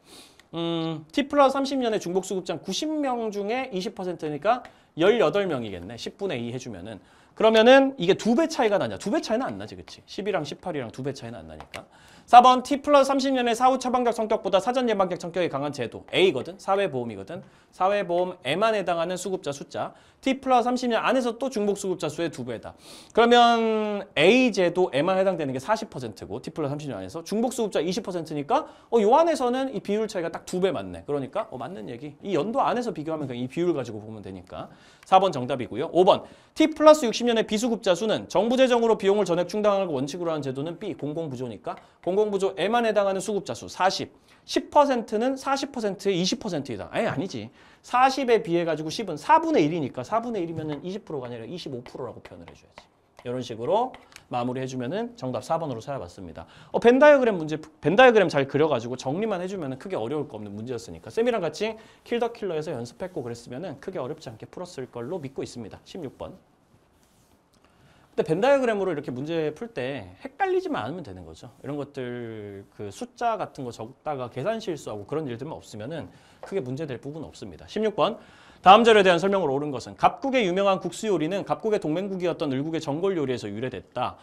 T 플러스 30년의 중복수급자는 90명 중에 20%니까 18명이겠네. 10분의 2 해주면은. 그러면은 이게 2배 차이가 나냐? 2배 차이는 안 나지, 그치? 10이랑 18이랑 2배 차이는 안 나니까. 4번 T 플러스 30년의 사후 처방적 성격보다 사전 예방적 성격이 강한 제도. A거든. 사회보험이거든. 사회보험에만 해당하는 수급자 숫자. T 플러스 30년 안에서 또 중복수급자 수의 2배다. 그러면 A제도에만 해당되는 게 40%고 T 플러스 30년 안에서 중복수급자 20%니까 요 안에서는 이 비율 차이가 딱 2배 맞네. 그러니까 맞는 얘기. 이 연도 안에서 비교하면 그냥 이 비율 가지고 보면 되니까 4번 정답이고요. 5번 T 플러스 60년의 비수급자 수는 정부 재정으로 비용을 전액 충당하고 원칙으로 하는 제도는 B. 공공부조니까 공공부조에만 해당하는 수급자 수 40. 10%는 40%의 20%이다. 아니지. 40에 비해 가지고 10은 4분의 1이니까 4분의 1이면 20%가 아니라 25%라고 표현을 해줘야지. 이런 식으로 마무리해주면은 정답 4번으로 찾아봤습니다. 벤다이어그램 문제, 벤다이어그램 잘 그려가지고 정리만 해주면은 크게 어려울 거 없는 문제였으니까 쌤이랑 같이 킬더킬러에서 연습했고 그랬으면은 크게 어렵지 않게 풀었을 걸로 믿고 있습니다. 16번. 근데 벤다이어그램으로 이렇게 문제 풀 때 헷갈리지만 않으면 되는 거죠. 이런 것들 그 숫자 같은 거 적다가 계산 실수하고 그런 일들만 없으면은 크게 문제될 부분은 없습니다. 16번. 다음 자료에 대한 설명을 옳은 것은 갑국의 유명한 국수 요리는 갑국의 동맹국이었던 을국의 전골 요리에서 유래됐다.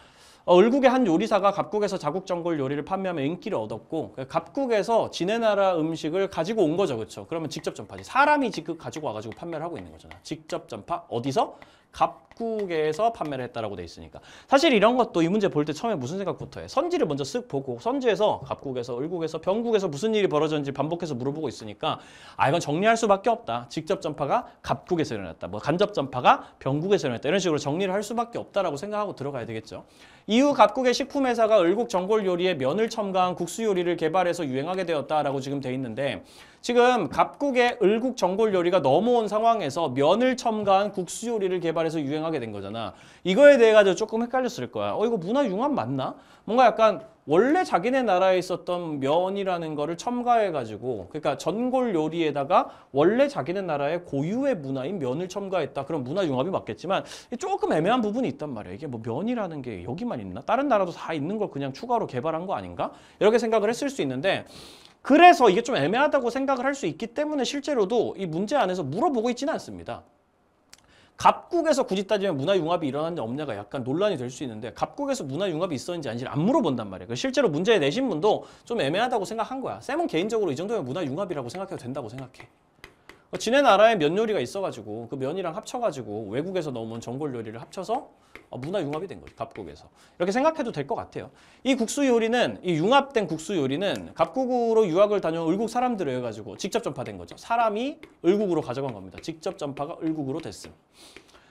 을국의 한 요리사가 갑국에서 자국 전골 요리를 판매하며 인기를 얻었고 갑국에서 지네 나라 음식을 가지고 온 거죠. 그렇죠? 그러면 직접 전파지. 사람이 지금 가지고 와가지고 판매를 하고 있는 거잖아. 직접 전파 어디서? 갑국에서 판매를 했다라고 돼 있으니까. 사실 이런 것도 이 문제 볼 때 처음에 무슨 생각부터 해? 선지를 먼저 쓱 보고 선지에서 갑국에서, 을국에서, 병국에서 무슨 일이 벌어졌는지 반복해서 물어보고 있으니까 이건 정리할 수밖에 없다. 직접 전파가 갑국에서 일어났다. 뭐 간접 전파가 병국에서 일어났다. 이런 식으로 정리를 할 수밖에 없다라고 생각하고 들어가야 되겠죠. 이후 갑국의 식품회사가 을국 전골 요리에 면을 첨가한 국수 요리를 개발해서 유행하게 되었다라고 지금 돼 있는데 지금 갑국의 을국 전골 요리가 넘어온 상황에서 면을 첨가한 국수 요리를 개발해서 유행하게 된 거잖아. 이거에 대해 가지고 조금 헷갈렸을 거야. 이거 문화융합 맞나? 뭔가 약간 원래 자기네 나라에 있었던 면이라는 거를 첨가해가지고 그러니까 전골 요리에다가 원래 자기네 나라의 고유의 문화인 면을 첨가했다. 그럼 문화융합이 맞겠지만 조금 애매한 부분이 있단 말이야. 이게 뭐 면이라는 게 여기만 있나? 다른 나라도 다 있는 걸 그냥 추가로 개발한 거 아닌가? 이렇게 생각을 했을 수 있는데 그래서 이게 좀 애매하다고 생각을 할 수 있기 때문에 실제로도 이 문제 안에서 물어보고 있지는 않습니다. 갑국에서 굳이 따지면 문화융합이 일어났냐 없냐가 약간 논란이 될 수 있는데 갑국에서 문화융합이 있었는지 아닌지를 안 물어본단 말이에요. 실제로 문제에 내신 분도 좀 애매하다고 생각한 거야. 쌤은 개인적으로 이 정도면 문화융합이라고 생각해도 된다고 생각해. 지네 나라에 면 요리가 있어가지고 그 면이랑 합쳐가지고 외국에서 넘어온 전골 요리를 합쳐서 문화융합이 된 거죠. 갑국에서. 이렇게 생각해도 될 것 같아요. 이 국수 요리는 이 융합된 국수 요리는 갑국으로 유학을 다녀온 을국 사람들을 해가지고 직접 전파된 거죠. 사람이 을국으로 가져간 겁니다. 직접 전파가 을국으로 됐음.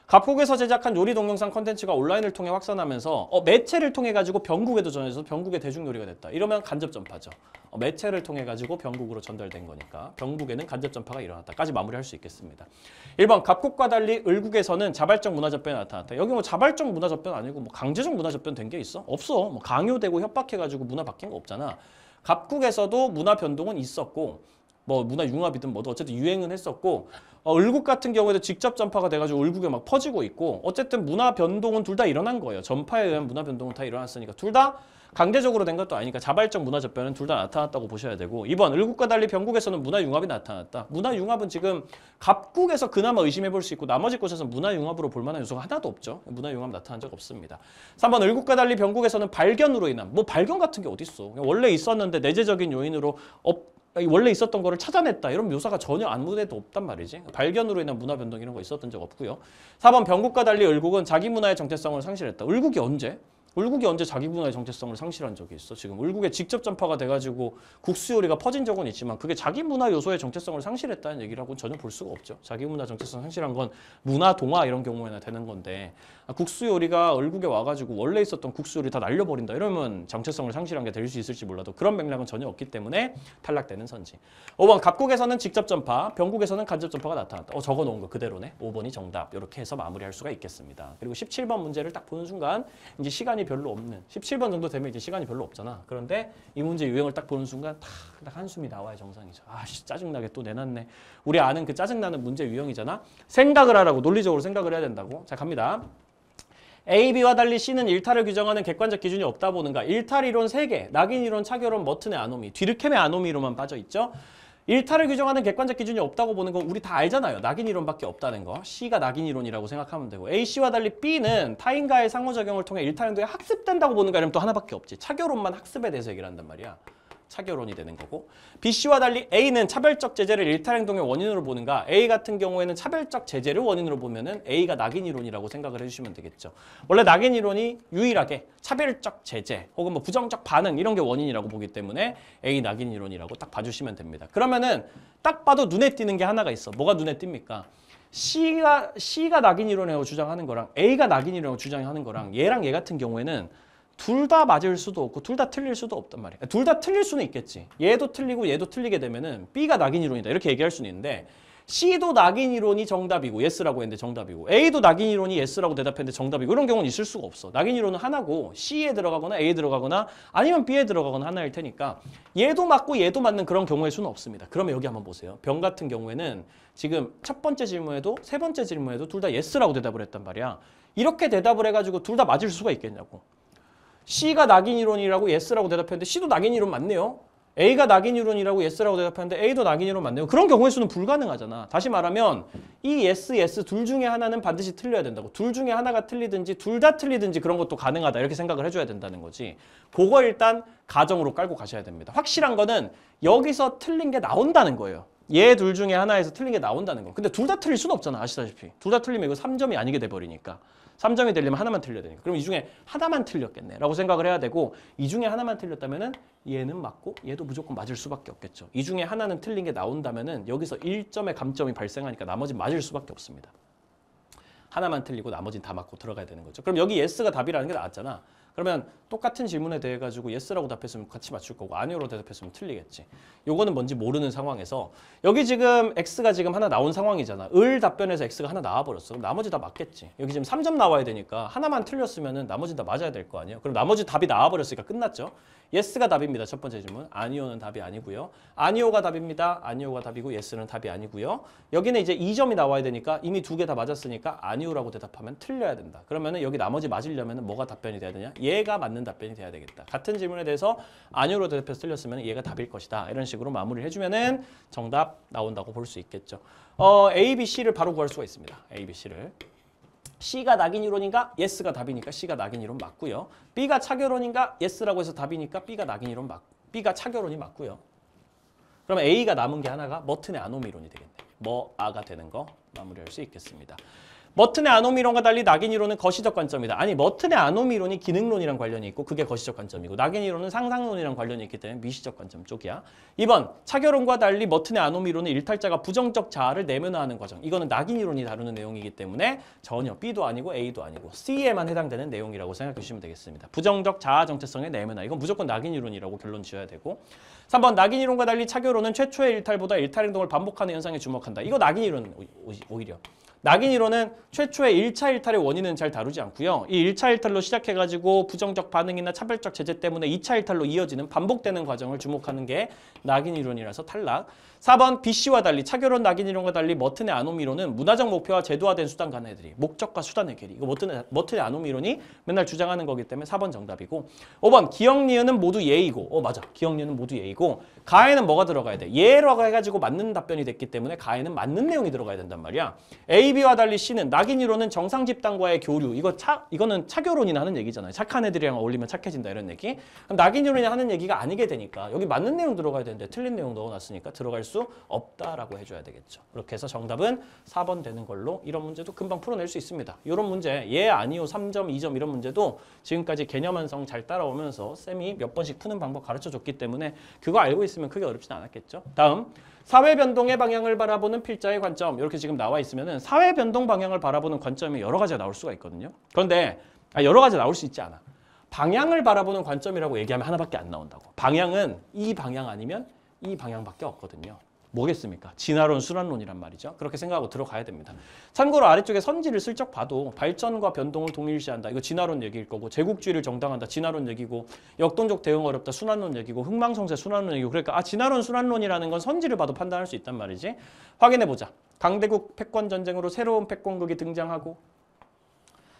갑국에서 제작한 요리 동영상 콘텐츠가 온라인을 통해 확산하면서 매체를 통해 가지고 병국에도 전해져서 병국의 대중요리가 됐다. 이러면 간접 전파죠. 매체를 통해 가지고 병국으로 전달된 거니까 병국에는 간접 전파가 일어났다까지 마무리할 수 있겠습니다. 1번 갑국과 달리 을국에서는 자발적 문화접변이 나타났다. 여기 뭐 자발적 문화접변 아니고 뭐 강제적 문화접변 된 게 있어? 없어. 뭐 강요되고 협박해가지고 문화 바뀐 거 없잖아. 갑국에서도 문화 변동은 있었고 뭐 문화융합이든 뭐든 어쨌든 유행은 했었고 을국 같은 경우에도 직접 전파가 돼가지고 을국에 막 퍼지고 있고 어쨌든 문화 변동은 둘 다 일어난 거예요. 전파에 의한 문화 변동은 다 일어났으니까 둘 다 강제적으로 된 것도 아니니까 자발적 문화 접변은 둘 다 나타났다고 보셔야 되고 2번 을국과 달리 병국에서는 문화융합이 나타났다. 문화융합은 지금 갑국에서 그나마 의심해 볼 수 있고 나머지 곳에서 문화융합으로 볼 만한 요소가 하나도 없죠. 문화융합 나타난 적 없습니다. 3번 을국과 달리 병국에서는 발견으로 인한 뭐 발견 같은 게 어딨어. 원래 있었는데 내재적인 요인으로 원래 있었던 거를 찾아냈다. 이런 묘사가 전혀 아무데도 없단 말이지. 발견으로 인한 문화 변동 이런 거 있었던 적 없고요. 4번 병국과 달리 을국은 자기 문화의 정체성을 상실했다. 을국이 언제? 을국이 언제 자기 문화의 정체성을 상실한 적이 있어? 지금 을국에 직접 전파가 돼가지고 국수 요리가 퍼진 적은 있지만 그게 자기 문화 요소의 정체성을 상실했다는 얘기라고는 전혀 볼 수가 없죠. 자기 문화 정체성 상실한 건 문화 동화 이런 경우에나 되는 건데 국수 요리가 을국에 와가지고 원래 있었던 국수 요리 다 날려버린다 이러면 정체성을 상실한 게 될 수 있을지 몰라도 그런 맥락은 전혀 없기 때문에 탈락되는 선지. 5번 갑국에서는 직접 전파, 병국에서는 간접 전파가 나타났다. 적어놓은 거 그대로네. 5번이 정답. 이렇게 해서 마무리할 수가 있겠습니다. 그리고 17번 문제를 딱 보는 순간 이제 시간이 별로 없는 17번 정도 되면 이제 시간이 별로 없잖아. 그런데 이 문제 유형을 딱 보는 순간 딱 한숨이 나와야 정상이죠. 짜증나게 또 내놨네. 우리 아는 그 짜증나는 문제 유형이잖아. 생각을 하라고 논리적으로 생각을 해야 된다고. 자 갑니다. A, B와 달리 C는 일탈을 규정하는 객관적 기준이 없다 보는가. 일탈 이론 3개, 낙인 이론, 차결론, 머튼의 아노미, 뒤르켐의 아노미로만 빠져있죠. 일탈을 규정하는 객관적 기준이 없다고 보는 건 우리 다 알잖아요. 낙인 이론밖에 없다는 거. C가 낙인 이론이라고 생각하면 되고 A, C와 달리 B는 타인과의 상호작용을 통해 일탈 행동이 학습된다고 보는가 이러면 또 하나밖에 없지. 차결론만 학습에 대해서 얘기를 한단 말이야. 차결론이 되는 거고 B, C와 달리 A는 차별적 제재를 일탈 행동의 원인으로 보는가 A 같은 경우에는 차별적 제재를 원인으로 보면은 A가 낙인 이론이라고 생각을 해주시면 되겠죠. 원래 낙인 이론이 유일하게 차별적 제재 혹은 뭐 부정적 반응 이런 게 원인이라고 보기 때문에 A 낙인 이론이라고 딱 봐주시면 됩니다. 그러면은 딱 봐도 눈에 띄는 게 하나가 있어. 뭐가 눈에 띕니까? C가 낙인 이론이라고 주장하는 거랑 A가 낙인 이론이라고 주장하는 거랑 얘랑 얘 같은 경우에는 둘 다 맞을 수도 없고 둘 다 틀릴 수도 없단 말이야. 둘 다 틀릴 수는 있겠지. 얘도 틀리고 얘도 틀리게 되면은 B가 낙인 이론이다 이렇게 얘기할 수는 있는데 C도 낙인 이론이 정답이고 yes라고 했는데 정답이고 A도 낙인 이론이 yes라고 대답했는데 정답이고 이런 경우는 있을 수가 없어. 낙인 이론은 하나고 C에 들어가거나 A에 들어가거나 아니면 B에 들어가거나 하나일 테니까 얘도 맞고 얘도 맞는 그런 경우의 수는 없습니다. 그러면 여기 한번 보세요. 병 같은 경우에는 지금 첫 번째 질문에도 세 번째 질문에도 둘 다 yes라고 대답을 했단 말이야. 이렇게 대답을 해가지고 둘 다 맞을 수가 있겠냐고. C가 낙인 이론이라고 yes라고 대답했는데 C도 낙인 이론 맞네요. A가 낙인 이론이라고 yes라고 대답하는데 A도 낙인 이론 맞네요. 그런 경우의 수는 불가능하잖아. 다시 말하면 이 yes 둘 중에 하나는 반드시 틀려야 된다고. 둘 중에 하나가 틀리든지 둘 다 틀리든지 그런 것도 가능하다. 이렇게 생각을 해줘야 된다는 거지. 그거 일단 가정으로 깔고 가셔야 됩니다. 확실한 거는 여기서 틀린 게 나온다는 거예요. 얘 둘 중에 하나에서 틀린 게 나온다는 거. 근데 둘 다 틀릴 수는 없잖아. 아시다시피. 둘 다 틀리면 이거 3점이 아니게 돼버리니까. 3점이 되려면 하나만 틀려야 되니까. 그럼 이 중에 하나만 틀렸겠네 라고 생각을 해야 되고 이 중에 하나만 틀렸다면은 얘는 맞고 얘도 무조건 맞을 수밖에 없겠죠. 이 중에 하나는 틀린 게 나온다면은 여기서 1점의 감점이 발생하니까 나머지는 맞을 수밖에 없습니다. 하나만 틀리고 나머지는 다 맞고 들어가야 되는 거죠. 그럼 여기 yes가 답이라는 게 나왔잖아. 그러면 똑같은 질문에 대해 가지고 yes라고 답했으면 같이 맞출 거고 아니오로 대답했으면 틀리겠지. 요거는 뭔지 모르는 상황에서 여기 지금 x가 지금 하나 나온 상황이잖아. 을 답변에서 x가 하나 나와버렸어. 그럼 나머지 다 맞겠지. 여기 지금 3점 나와야 되니까 하나만 틀렸으면은 나머지 다 맞아야 될 거 아니에요. 그럼 나머지 답이 나와버렸으니까 끝났죠. yes가 답입니다. 첫 번째 질문. 아니오는 답이 아니고요. 아니오가 답입니다. 아니오가 답이고 yes는 답이 아니고요. 여기는 이제 2점이 나와야 되니까 이미 두 개 다 맞았으니까 아니오라고 대답하면 틀려야 된다. 그러면은 여기 나머지 맞으려면은 뭐가 답변이 돼야 되냐? 얘가 맞는 답변이 돼야 되겠다. 같은 질문에 대해서 아니오로 대답해서 틀렸으면 얘가 답일 것이다. 이런 식으로 마무리를 해주면은 정답 나온다고 볼 수 있겠죠. A, B, C를 바로 구할 수가 있습니다. A, B, C를. C가 낙인 이론인가? yes가 답이니까 C가 낙인 이론 맞고요. B가 차결론인가? yes라고 해서 답이니까 B가 낙인 이론 B가 차결론이 맞고요. 그러면 A가 남은 게 하나가 머튼의 아노미 이론이 되겠네. 뭐아가 되는 거 마무리할 수 있겠습니다. 머튼의 아노미 이론과 달리 낙인 이론은 거시적 관점이다. 아니 머튼의 아노미 이론이 기능론이랑 관련이 있고 그게 거시적 관점이고 낙인 이론은 상상론이랑 관련이 있기 때문에 미시적 관점 쪽이야. 2번 차결론과 달리 머튼의 아노미 이론은 일탈자가 부정적 자아를 내면화하는 과정. 이거는 낙인 이론이 다루는 내용이기 때문에 전혀 B도 아니고 A도 아니고 C에만 해당되는 내용이라고 생각해 주시면 되겠습니다. 부정적 자아 정체성의 내면화. 이건 무조건 낙인 이론이라고 결론 지어야 되고 3번 낙인 이론과 달리 차결론은 최초의 일탈보다 일탈 행동을 반복하는 현상에 주목한다. 이거 낙인 이론 오히려. 낙인 이론은 최초의 1차 일탈의 원인은 잘 다루지 않고요. 이 1차 일탈로 시작해가지고 부정적 반응이나 차별적 제재 때문에 2차 일탈로 이어지는 반복되는 과정을 주목하는 게 낙인 이론이라서 탈락. 4번 BC와 달리 차결론 낙인 이론과 달리 머튼의 아노미 이론은 문화적 목표와 제도화된 수단 간의 목적과 수단의 괴리. 이거 머튼의 아노미 이론이 맨날 주장하는 거기 때문에 4번 정답이고 5번 기억 니은은 모두 예이고 맞아. 기억 니은은 모두 예이고 가에는 뭐가 들어가야 돼? 예라고 해가지고 맞는 답변이 됐기 때문에 가에는 맞는 내용이 들어가야 된단 말이야. A, B와 달리 C는 낙인 이론은 정상 집단과의 교류. 이거는 차결론이나 하는 얘기잖아요. 착한 애들이랑 어울리면 착해진다 이런 얘기. 그럼 낙인 이론이 하는 얘기가 아니게 되니까 여기 맞는 내용 들어가야 되는데 틀린 내용 넣어놨으니까 들어갈 수 없다라고 해줘야 되겠죠. 그렇게 해서 정답은 4번 되는 걸로 이런 문제도 금방 풀어낼 수 있습니다. 이런 문제 예 아니요 3점 2점 이런 문제도 지금까지 개념 완성 잘 따라오면서 쌤이 몇 번씩 푸는 방법 가르쳐줬기 때문에 그거 알고 있으면 크게 어렵진 않았겠죠. 다음 사회 변동의 방향을 바라보는 필자의 관점 이렇게 지금 나와 있으면은 사회 변동 방향을 바라보는 관점이 여러 가지가 나올 수가 있거든요. 그런데 여러 가지 나올 수 있지 않아. 방향을 바라보는 관점이라고 얘기하면 하나밖에 안 나온다고. 방향은 이 방향 아니면 이 방향밖에 없거든요. 뭐겠습니까? 진화론, 순환론이란 말이죠. 그렇게 생각하고 들어가야 됩니다. 참고로 아래쪽에 선지를 슬쩍 봐도 발전과 변동을 동일시한다. 이거 진화론 얘기일 거고 제국주의를 정당한다. 진화론 얘기고 역동적 대응 어렵다. 순환론 얘기고 흥망성쇠 순환론 얘기고 그러니까 진화론, 순환론이라는 건 선지를 봐도 판단할 수 있단 말이지. 확인해보자. 강대국 패권전쟁으로 새로운 패권국이 등장하고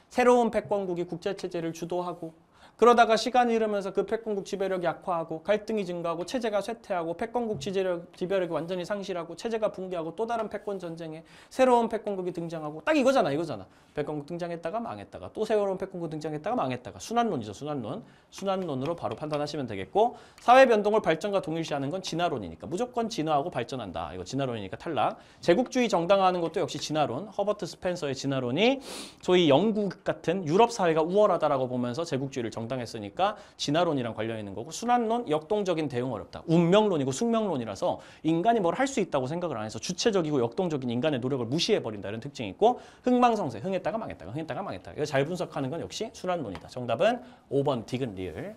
새로운 패권국이 국제체제를 주도하고 그러다가 시간이 흐르면서 그 패권국 지배력이 약화하고 갈등이 증가하고 체제가 쇠퇴하고 패권국 지배력이 완전히 상실하고 체제가 붕괴하고 또 다른 패권 전쟁에 새로운 패권국이 등장하고 딱 이거잖아. 패권국 등장했다가 망했다가 또 새로운 패권국 등장했다가 망했다가 순환론이죠. 순환론으로 바로 판단하시면 되겠고 사회 변동을 발전과 동일시하는 건 진화론이니까 무조건 진화하고 발전한다. 이거 진화론이니까 탈락. 제국주의 정당화하는 것도 역시 진화론. 허버트 스펜서의 진화론이 소위 영국 같은 유럽 사회가 우월하다라고 보면서 제국주의를 정당했으니까 진화론이랑 관련 있는 거고 순환론 역동적인 대응 어렵다. 운명론이고 숙명론이라서 인간이 뭘 할 수 있다고 생각을 안 해서 주체적이고 역동적인 인간의 노력을 무시해버린다 이런 특징이 있고 흥망성쇠 흥했다가 망했다가 흥했다가 망했다. 이거 잘 분석하는 건 역시 순환론이다. 정답은 5번 디귿 리을.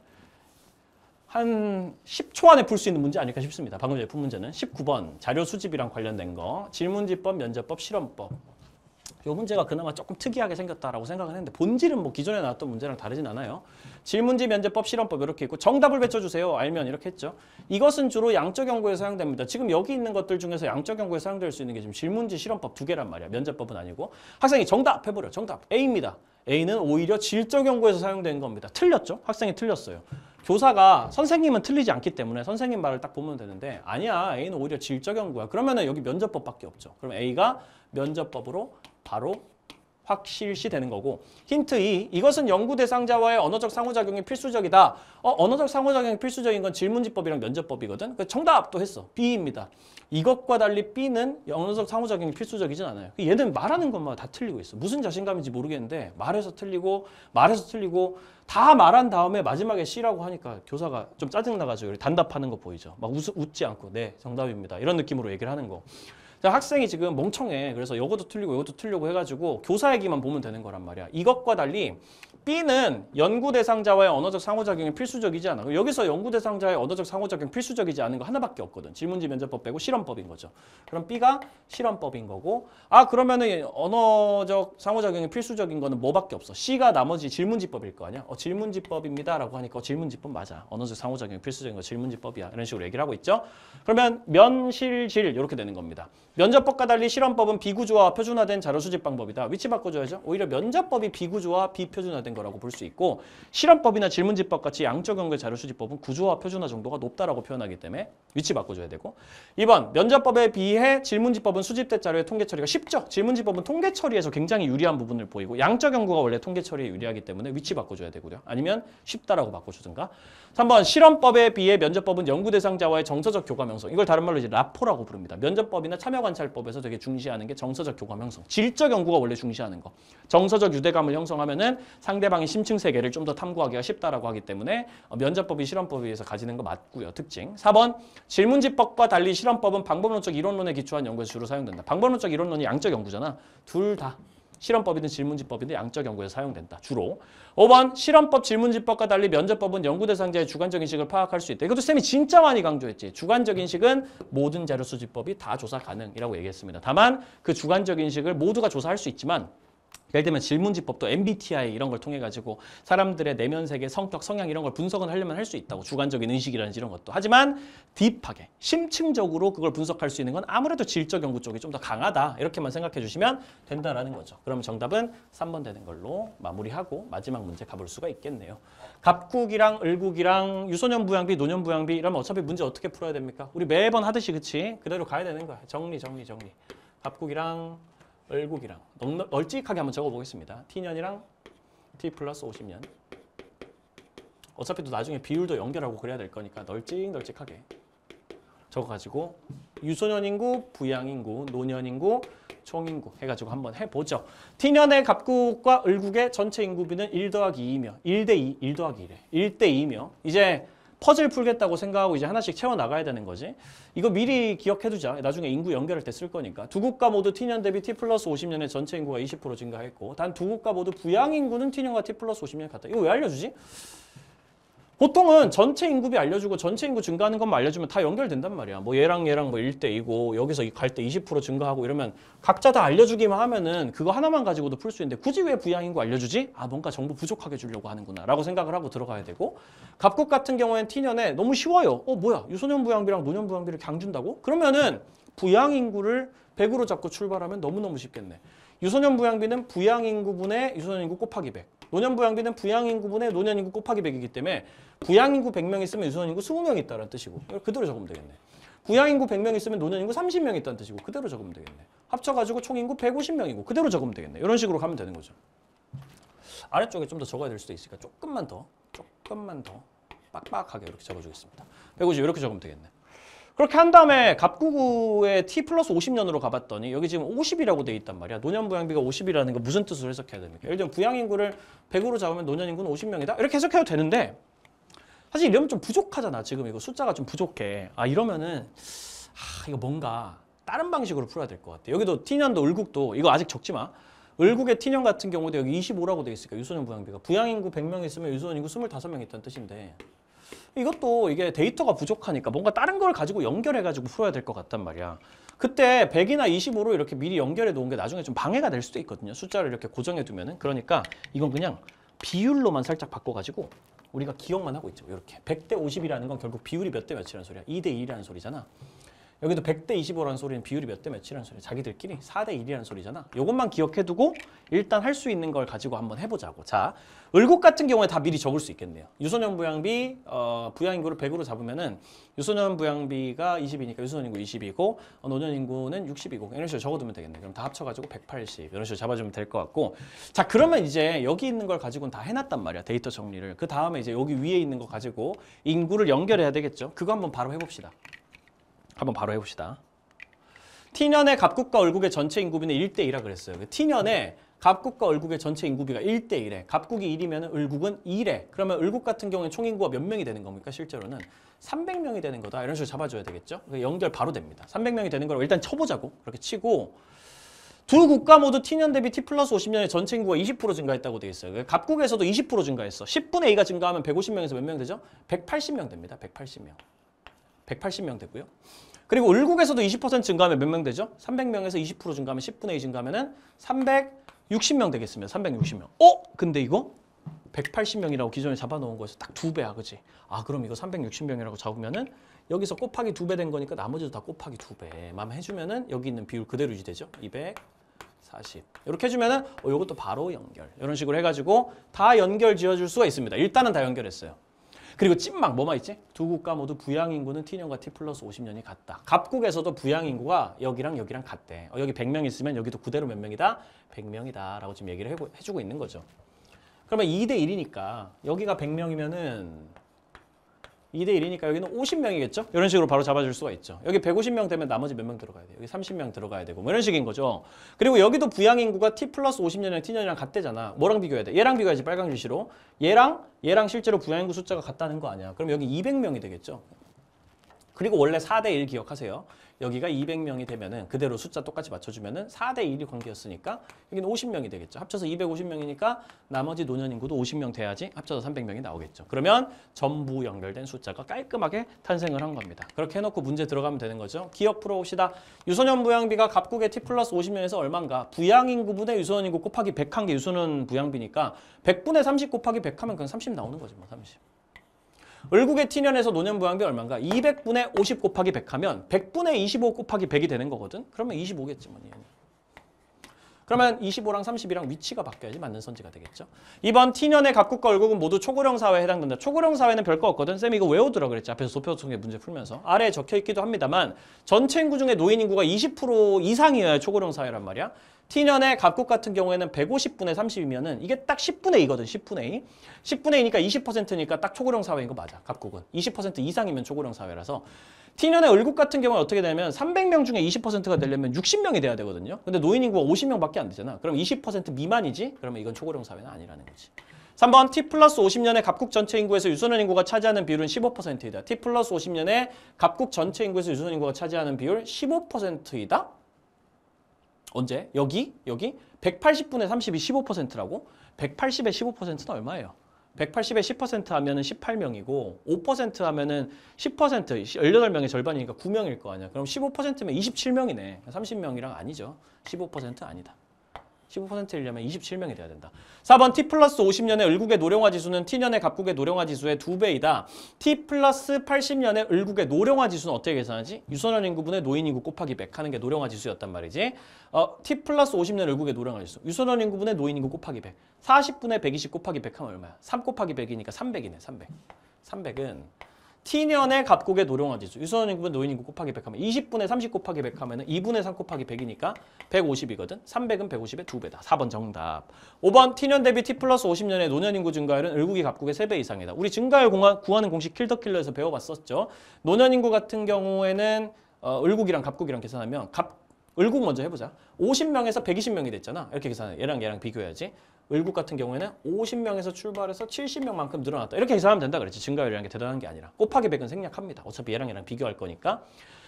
한 10초 안에 풀 수 있는 문제 아닐까 싶습니다. 방금 전에 푼 문제는 19번 자료 수집이랑 관련된 거 질문지법, 면접법, 실험법. 이 문제가 그나마 조금 특이하게 생겼다라고 생각을 했는데 본질은 뭐 기존에 나왔던 문제랑 다르진 않아요. 질문지, 면접법, 실험법 이렇게 있고 정답을 외쳐주세요. 알면 이렇게 했죠. 이것은 주로 양적 연구에 사용됩니다. 지금 여기 있는 것들 중에서 양적 연구에 사용될 수 있는 게 지금 질문지, 실험법 두 개란 말이야. 면접법은 아니고. 학생이 정답 해버려. 정답 A입니다. A는 오히려 질적 연구에서 사용된 겁니다. 틀렸죠? 학생이 틀렸어요. 교사가 선생님은 틀리지 않기 때문에 선생님 말을 딱 보면 되는데 아니야. A는 오히려 질적 연구야. 그러면은 여기 면접법밖에 없죠. 그럼 A가 면접법으로 바로 확실시 되는 거고 힌트 2. 이것은 연구 대상자와의 언어적 상호작용이 필수적이다. 언어적 상호작용이 필수적인 건 질문지법이랑 면접법이거든. 정답도 했어. B입니다. 이것과 달리 B는 언어적 상호작용이 필수적이진 않아요. 얘는 말하는 것마다 다 틀리고 있어. 무슨 자신감인지 모르겠는데 말해서 틀리고 다 말한 다음에 마지막에 C라고 하니까 교사가 좀 짜증나가지고 단답하는 거 보이죠. 막 웃지 않고 네 정답입니다. 이런 느낌으로 얘기를 하는 거. 학생이 지금 멍청해. 그래서 이것도 틀리고 해가지고 교사 얘기만 보면 되는 거란 말이야. 이것과 달리 B는 연구 대상자와의 언어적 상호작용이 필수적이지 않아. 여기서 연구 대상자의 언어적 상호작용 필수적이지 않은 거 하나밖에 없거든. 질문지 면접법 빼고 실험법인 거죠. 그럼 B가 실험법인 거고 그러면은 언어적 상호작용이 필수적인 거는 뭐밖에 없어. C가 나머지 질문지법일 거 아니야. 질문지법입니다 라고 하니까 질문지법 맞아. 언어적 상호작용이 필수적인 거 질문지법이야. 이런 식으로 얘기를 하고 있죠. 그러면 면실질 이렇게 되는 겁니다. 면접법과 달리 실험법은 비구조화 표준화된 자료 수집 방법이다. 위치 바꿔줘야죠. 오히려 면접법이 비구조화 비표준화된 거라고 볼 수 있고 실험법이나 질문지법 같이 양적 연구의 자료 수집법은 구조화 표준화 정도가 높다라고 표현하기 때문에 위치 바꿔줘야 되고 2번 면접법에 비해 질문지법은 수집된 자료의 통계 처리가 쉽죠. 질문지법은 통계 처리에서 굉장히 유리한 부분을 보이고 양적 연구가 원래 통계 처리에 유리하기 때문에 위치 바꿔줘야 되고요. 아니면 쉽다라고 바꿔주든가 3번 실험법에 비해 면접법은 연구 대상자와의 정서적 교감 형성. 이걸 다른 말로 이제 라포라고 부릅니다. 면접법이나 참여관찰법에서 되게 중시하는 게 정서적 교감 형성. 질적 연구가 원래 중시하는 거. 정서적 유대감을 형성하면은 상대방의 심층 세계를 좀 더 탐구하기가 쉽다라고 하기 때문에 면접법이 실험법에 비해서 가지는 거 맞고요. 특징. 4번 질문지법과 달리 실험법은 방법론적 이론론에 기초한 연구에서 주로 사용된다. 방법론적 이론론이 양적 연구잖아. 둘 다. 실험법이든 질문지법이든 양적 연구에서 사용된다. 주로. 5번 실험법, 질문지법과 달리 면접법은 연구 대상자의 주관적 인식을 파악할 수 있다. 이것도 쌤이 진짜 많이 강조했지. 주관적 인식은 모든 자료 수집법이 다 조사 가능이라고 얘기했습니다. 다만 그 주관적 인식을 모두가 조사할 수 있지만 예를 들면 질문지법도 MBTI 이런 걸 통해 가지고 사람들의 내면 세계, 성격, 성향 이런 걸 분석은 하려면 할 수 있다고. 주관적인 의식이라든지 이런 것도. 하지만 딥하게, 심층적으로 그걸 분석할 수 있는 건 아무래도 질적 연구 쪽이 좀 더 강하다. 이렇게만 생각해 주시면 된다라는 거죠. 그럼 정답은 3번 되는 걸로 마무리하고 마지막 문제 가볼 수가 있겠네요. 갑국이랑 을국이랑 유소년 부양비, 노년 부양비 이러면 어차피 문제 어떻게 풀어야 됩니까? 우리 매번 하듯이 그치? 그대로 가야 되는 거야. 정리. 갑국이랑 을국이랑 널찍하게 한번 적어보겠습니다. T년이랑 T 플러스 50년. 어차피 또 나중에 비율도 연결하고 그래야 될 거니까 널찍하게 적어가지고 유소년 인구, 부양 인구, 노년 인구, 총 인구 해가지고 한번 해보죠. T년의 갑국과 을국의 전체 인구비는 1 더하기 2이며 1대2, 1 더하기 1에 1대2며 이제 퍼즐 풀겠다고 생각하고 이제 하나씩 채워나가야 되는 거지. 이거 미리 기억해두자. 나중에 인구 연결할 때 쓸 거니까. 두 국가 모두 T년 대비 T 플러스 50년의 전체 인구가 20% 증가했고 단 두 국가 모두 부양 인구는 T년과 T 플러스 50년 같다. 이거 왜 알려주지? 보통은 전체 인구비 알려주고 전체 인구 증가하는 것만 알려주면 다 연결된단 말이야. 뭐 얘랑 뭐 1대2고 여기서 갈 때 20% 증가하고 이러면 각자 다 알려주기만 하면은 그거 하나만 가지고도 풀 수 있는데 굳이 왜 부양 인구 알려주지? 뭔가 정보 부족하게 주려고 하는구나 라고 생각을 하고 들어가야 되고 갑국 같은 경우에는 T년에 너무 쉬워요. 뭐야 유소년 부양비랑 노년 부양비를 그냥 준다고? 그러면은 부양 인구를 100으로 잡고 출발하면 너무너무 쉽겠네. 유소년 부양비는 부양 인구분의 유소년 인구 곱하기 100. 노년 부양비는 부양 인구분의 노년 인구 곱하기 100이기 때문에 부양 인구 100명 있으면 유소년 인구 20명 있다는 뜻이고 그대로 적으면 되겠네. 부양 인구 100명 있으면 노년 인구 30명 있다는 뜻이고 그대로 적으면 되겠네. 합쳐가지고 총 인구 150명이고 그대로 적으면 되겠네. 이런 식으로 가면 되는 거죠. 아래쪽에 좀 더 적어야 될 수도 있으니까 조금만 더 빡빡하게 이렇게 적어주겠습니다. 150 이렇게 적으면 되겠네. 그렇게 한 다음에 갑구구의 t 플러스 50년으로 가봤더니 여기 지금 50이라고 돼 있단 말이야. 노년 부양비가 50이라는 거 무슨 뜻으로 해석해야 됩니까? 예를 들면 부양인구를 100으로 잡으면 노년 인구는 50명이다. 이렇게 해석해도 되는데 사실 이러면 좀 부족하잖아. 지금 이거 숫자가 좀 부족해. 이러면은 이거 뭔가 다른 방식으로 풀어야 될 것 같아. 여기도 t년도 을국도 이거 아직 적지 마. 을국의 t년 같은 경우도 여기 25라고 돼 있으니까 유소년 부양비가 부양인구 100명 있으면 유소년 인구 25명 있다는 뜻인데 이것도 이게 데이터가 부족하니까 뭔가 다른 걸 가지고 연결해가지고 풀어야 될 것 같단 말이야. 그때 100이나 25로 이렇게 미리 연결해 놓은 게 나중에 좀 방해가 될 수도 있거든요. 숫자를 이렇게 고정해 두면은. 그러니까 이건 그냥 비율로만 살짝 바꿔가지고 우리가 기억만 하고 있죠. 이렇게 100대 50이라는 건 결국 비율이 몇 대 몇이라는 소리야. 2대 1이라는 소리잖아. 여기도 100대 25라는 소리는 비율이 몇 대 몇이라는 소리야. 자기들끼리 4대 1이라는 소리잖아. 이것만 기억해두고 일단 할 수 있는 걸 가지고 한번 해보자고. 자, 을국 같은 경우에 다 미리 적을 수 있겠네요. 유소년 부양비, 부양인구를 100으로 잡으면은 유소년 부양비가 20이니까 유소년 인구 20이고 노년 인구는 60이고 이런 식으로 적어두면 되겠네. 그럼 다 합쳐가지고 180 이런 식으로 잡아주면 될 것 같고. 자, 그러면 이제 여기 있는 걸 가지고는 다 해놨단 말이야. 데이터 정리를. 그 다음에 이제 여기 위에 있는 거 가지고 인구를 연결해야 되겠죠. 그거 한번 바로 해봅시다. 한번 바로 해봅시다. t년의 갑국과 을국의 전체 인구비는 1대2라 그랬어요. t년에 갑국과 을국의 전체 인구비가 1대1에 갑국이 1이면 을국은 2래. 그러면 을국 같은 경우에 총 인구가 몇 명이 되는 겁니까? 실제로는 300명이 되는 거다. 이런 식으로 잡아줘야 되겠죠? 연결 바로 됩니다. 300명이 되는 걸 일단 쳐보자고. 그렇게 치고 두 국가 모두 t년 대비 t 플러스 50년의 전체 인구가 20% 증가했다고 돼 있어요. 갑국에서도 20% 증가했어. 10분의 2가 증가하면 150명에서 몇 명 되죠? 180명 됩니다. 180명. 180명 되고요. 그리고 을국에서도 20% 증가하면 몇 명 되죠? 300명에서 20% 증가하면 10분의 2 증가하면 360명 되겠습니다. 360명. 근데 이거 180명이라고 기존에 잡아놓은 거에서 딱 2배야. 그치? 그럼 이거 360명이라고 잡으면은 여기서 곱하기 2배 된 거니까 나머지도 다 곱하기 2배만 해주면은 여기 있는 비율 그대로 유지되죠? 240. 이렇게 해주면은 이것도 바로 연결. 이런 식으로 해가지고 다 연결 지어줄 수가 있습니다. 일단은 다 연결했어요. 그리고 찐막 뭐만 있지? 두 국가 모두 부양인구는 t년과 t 플러스 50년이 같다. 갑국에서도 부양인구가 여기랑 여기랑 같대. 여기 100명 있으면 여기도 그대로 몇 명이다? 100명이다 라고 지금 얘기를 해주고 있는 거죠. 그러면 2대 1이니까 여기가 100명이면은 2대 1이니까 여기는 50명이겠죠? 이런 식으로 바로 잡아줄 수가 있죠. 여기 150명 되면 나머지 몇 명 들어가야 돼요? 여기 30명 들어가야 되고 뭐 이런 식인 거죠. 그리고 여기도 부양인구가 t 플러스 50년이랑 t년이랑 같대잖아. 뭐랑 비교해야 돼? 얘랑 비교해야지 빨강 글씨로. 얘랑 실제로 부양인구 숫자가 같다는 거 아니야. 그럼 여기 200명이 되겠죠. 그리고 원래 4대 1 기억하세요. 여기가 200명이 되면은 그대로 숫자 똑같이 맞춰주면은 4대 1이 관계였으니까 여기는 50명이 되겠죠. 합쳐서 250명이니까 나머지 노년 인구도 50명 돼야지 합쳐서 300명이 나오겠죠. 그러면 전부 연결된 숫자가 깔끔하게 탄생을 한 겁니다. 그렇게 해놓고 문제 들어가면 되는 거죠. 기억 풀어봅시다. 유소년 부양비가 갑국의 t 플러스 50년에서 얼마인가? 부양인구분의 유소년 인구 곱하기 100한 게 유소년 부양비니까 100분의 30 곱하기 100 하면 그냥 30 나오는 거지 뭐 30. 을국의 t년에서 노년 부양비 얼마인가? 200분의 50 곱하기 100 하면 100분의 25 곱하기 100이 되는 거거든? 그러면 25겠지 뭐. 그러면 25랑 30이랑 위치가 바뀌어야지 맞는 선지가 되겠죠. 이번 t년의 갑국과 을국은 모두 초고령 사회에 해당된다. 초고령 사회는 별거 없거든. 쌤이 이거 외우더라 그랬지. 앞에서 소표통계 문제 풀면서. 아래에 적혀있기도 합니다만 전체 인구 중에 노인 인구가 20% 이상이어야 초고령 사회란 말이야. t년의 갑국 같은 경우에는 150분의 30이면은 이게 딱 10분의 2거든. 10분의 2. 10분의 2니까 20%니까 딱 초고령 사회인 거 맞아. 갑국은. 20% 이상이면 초고령 사회라서. t년의 을국 같은 경우는 어떻게 되냐면 300명 중에 20%가 되려면 60명이 돼야 되거든요. 근데 노인 인구가 50명밖에 안 되잖아. 그럼 20% 미만이지? 그러면 이건 초고령 사회는 아니라는 거지. 3번 t 플러스 50년의 갑국 전체 인구에서 유소년 인구가 차지하는 비율은 15%이다. t 플러스 50년의 갑국 전체 인구에서 유소년 인구가 차지하는 비율 15%이다? 언제? 여기 180분의 30이 15%라고? 180의 15%는 얼마예요? 180의 10% 하면은 18명이고 5% 하면은 10% 18명의 절반이니까 9명일 거 아니야. 그럼 15%면 27명이네. 30명이랑 아니죠. 15% 아니다. 15%이려면 27명이 돼야 된다. 4번 t 플러스 50년의 을국의 노령화 지수는 t년의 갑국의 노령화 지수의 2배이다. t 플러스 80년의 을국의 노령화 지수는 어떻게 계산하지? 유소년 인구분의 노인 인구 곱하기 100 하는 게 노령화 지수였단 말이지. t 플러스 50년 을국의 노령화 지수. 유소년 인구분의 노인 인구 곱하기 100. 40분의 120 곱하기 100 하면 얼마야? 3 곱하기 100이니까 300이네. 300. 300은 T년의 갑국의 노령화지수. 유소년 인구분 노인 인구 곱하기 100 하면 20분의 30 곱하기 100 하면 2분의 3 곱하기 100이니까 150이거든. 300은 150의 2배다. 4번 정답. 5번 T년 대비 T 플러스 50년의 노년 인구 증가율은 을국이 갑국의 3배 이상이다. 우리 증가율 구하는 공식 킬더킬러에서 배워봤었죠. 노년 인구 같은 경우에는 을국이랑 갑국이랑 계산하면 을국 먼저 해보자. 50명에서 120명이 됐잖아. 이렇게 계산해. 얘랑 비교해야지. 을국 같은 경우에는 50명에서 출발해서 70명만큼 늘어났다. 이렇게 계산하면 된다 그랬지. 증가율이라는 게 대단한 게 아니라. 곱하기 100은 생략합니다. 어차피 얘랑 비교할 거니까.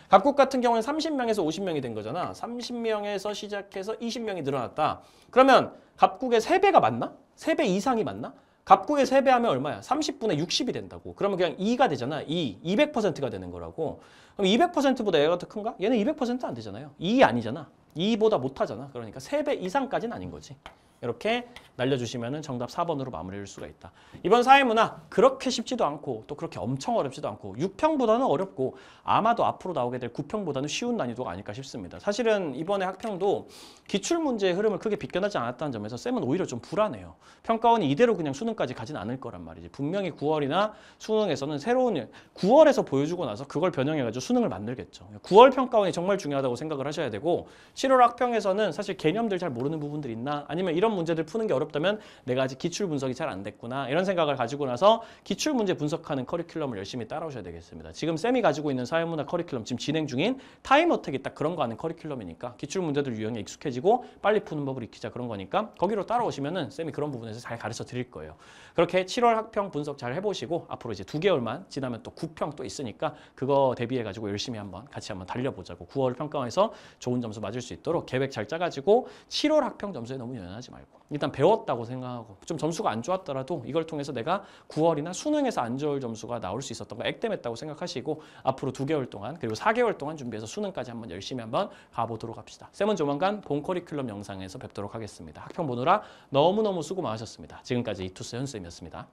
갑국 같은 경우는 30명에서 50명이 된 거잖아. 30명에서 시작해서 20명이 늘어났다. 그러면 갑국의 3배가 맞나? 3배 이상이 맞나? 갑국의 3배 하면 얼마야? 30분의 60이 된다고. 그러면 그냥 2가 되잖아. 200%가 되는 거라고. 그럼 200%보다 얘가 더 큰가? 얘는 200%안 되잖아요. 2 아니잖아. 2보다 못하잖아. 그러니까 3배 이상까지는 아닌 거지. 이렇게 날려주시면 정답 4번으로 마무리할 수가 있다. 이번 사회문화 그렇게 쉽지도 않고 또 그렇게 엄청 어렵지도 않고 6평보다는 어렵고 아마도 앞으로 나오게 될 9평보다는 쉬운 난이도가 아닐까 싶습니다. 사실은 이번에 학평도 기출문제의 흐름을 크게 비껴나지 않았다는 점에서 쌤은 오히려 좀 불안해요. 평가원이 이대로 그냥 수능까지 가진 않을 거란 말이지. 분명히 9월이나 수능에서는 새로운 9월에서 보여주고 나서 그걸 변형해가지고 수능을 만들겠죠. 9월 평가원이 정말 중요하다고 생각을 하셔야 되고 7월 학평에서는 사실 개념들 잘 모르는 부분들이 있나 아니면 이런 문제들 푸는 게 어렵다면 내가 아직 기출 분석이 잘 안 됐구나 이런 생각을 가지고 나서 기출 문제 분석하는 커리큘럼을 열심히 따라오셔야 되겠습니다. 지금 쌤이 가지고 있는 사회문화 커리큘럼 지금 진행 중인 타임어택이 딱 그런 거 하는 커리큘럼이니까 기출 문제들 유형에 익숙해지고 빨리 푸는 법을 익히자 그런 거니까 거기로 따라오시면은 쌤이 그런 부분에서 잘 가르쳐 드릴 거예요. 그렇게 7월 학평 분석 잘 해보시고 앞으로 이제 2개월만 지나면 또 9평 또 있으니까 그거 대비해 가지고 열심히 같이 한번 달려보자고 9월 평가원에서 좋은 점수 맞을 수 있도록 계획 잘 짜가지고 7월 학평 점수에 너무 연연하지 말고 일단 배웠다고 생각하고 좀 점수가 안 좋았더라도 이걸 통해서 내가 9월이나 수능에서 안 좋을 점수가 나올 수 있었던 거 액땜했다고 생각하시고 앞으로 2개월 동안 그리고 4개월 동안 준비해서 수능까지 한번 열심히 한번 가보도록 합시다. 쌤은 조만간 본 커리큘럼 영상에서 뵙도록 하겠습니다. 학평 보느라 너무너무 수고 많으셨습니다. 지금까지 이투스 현쌤이었습니다.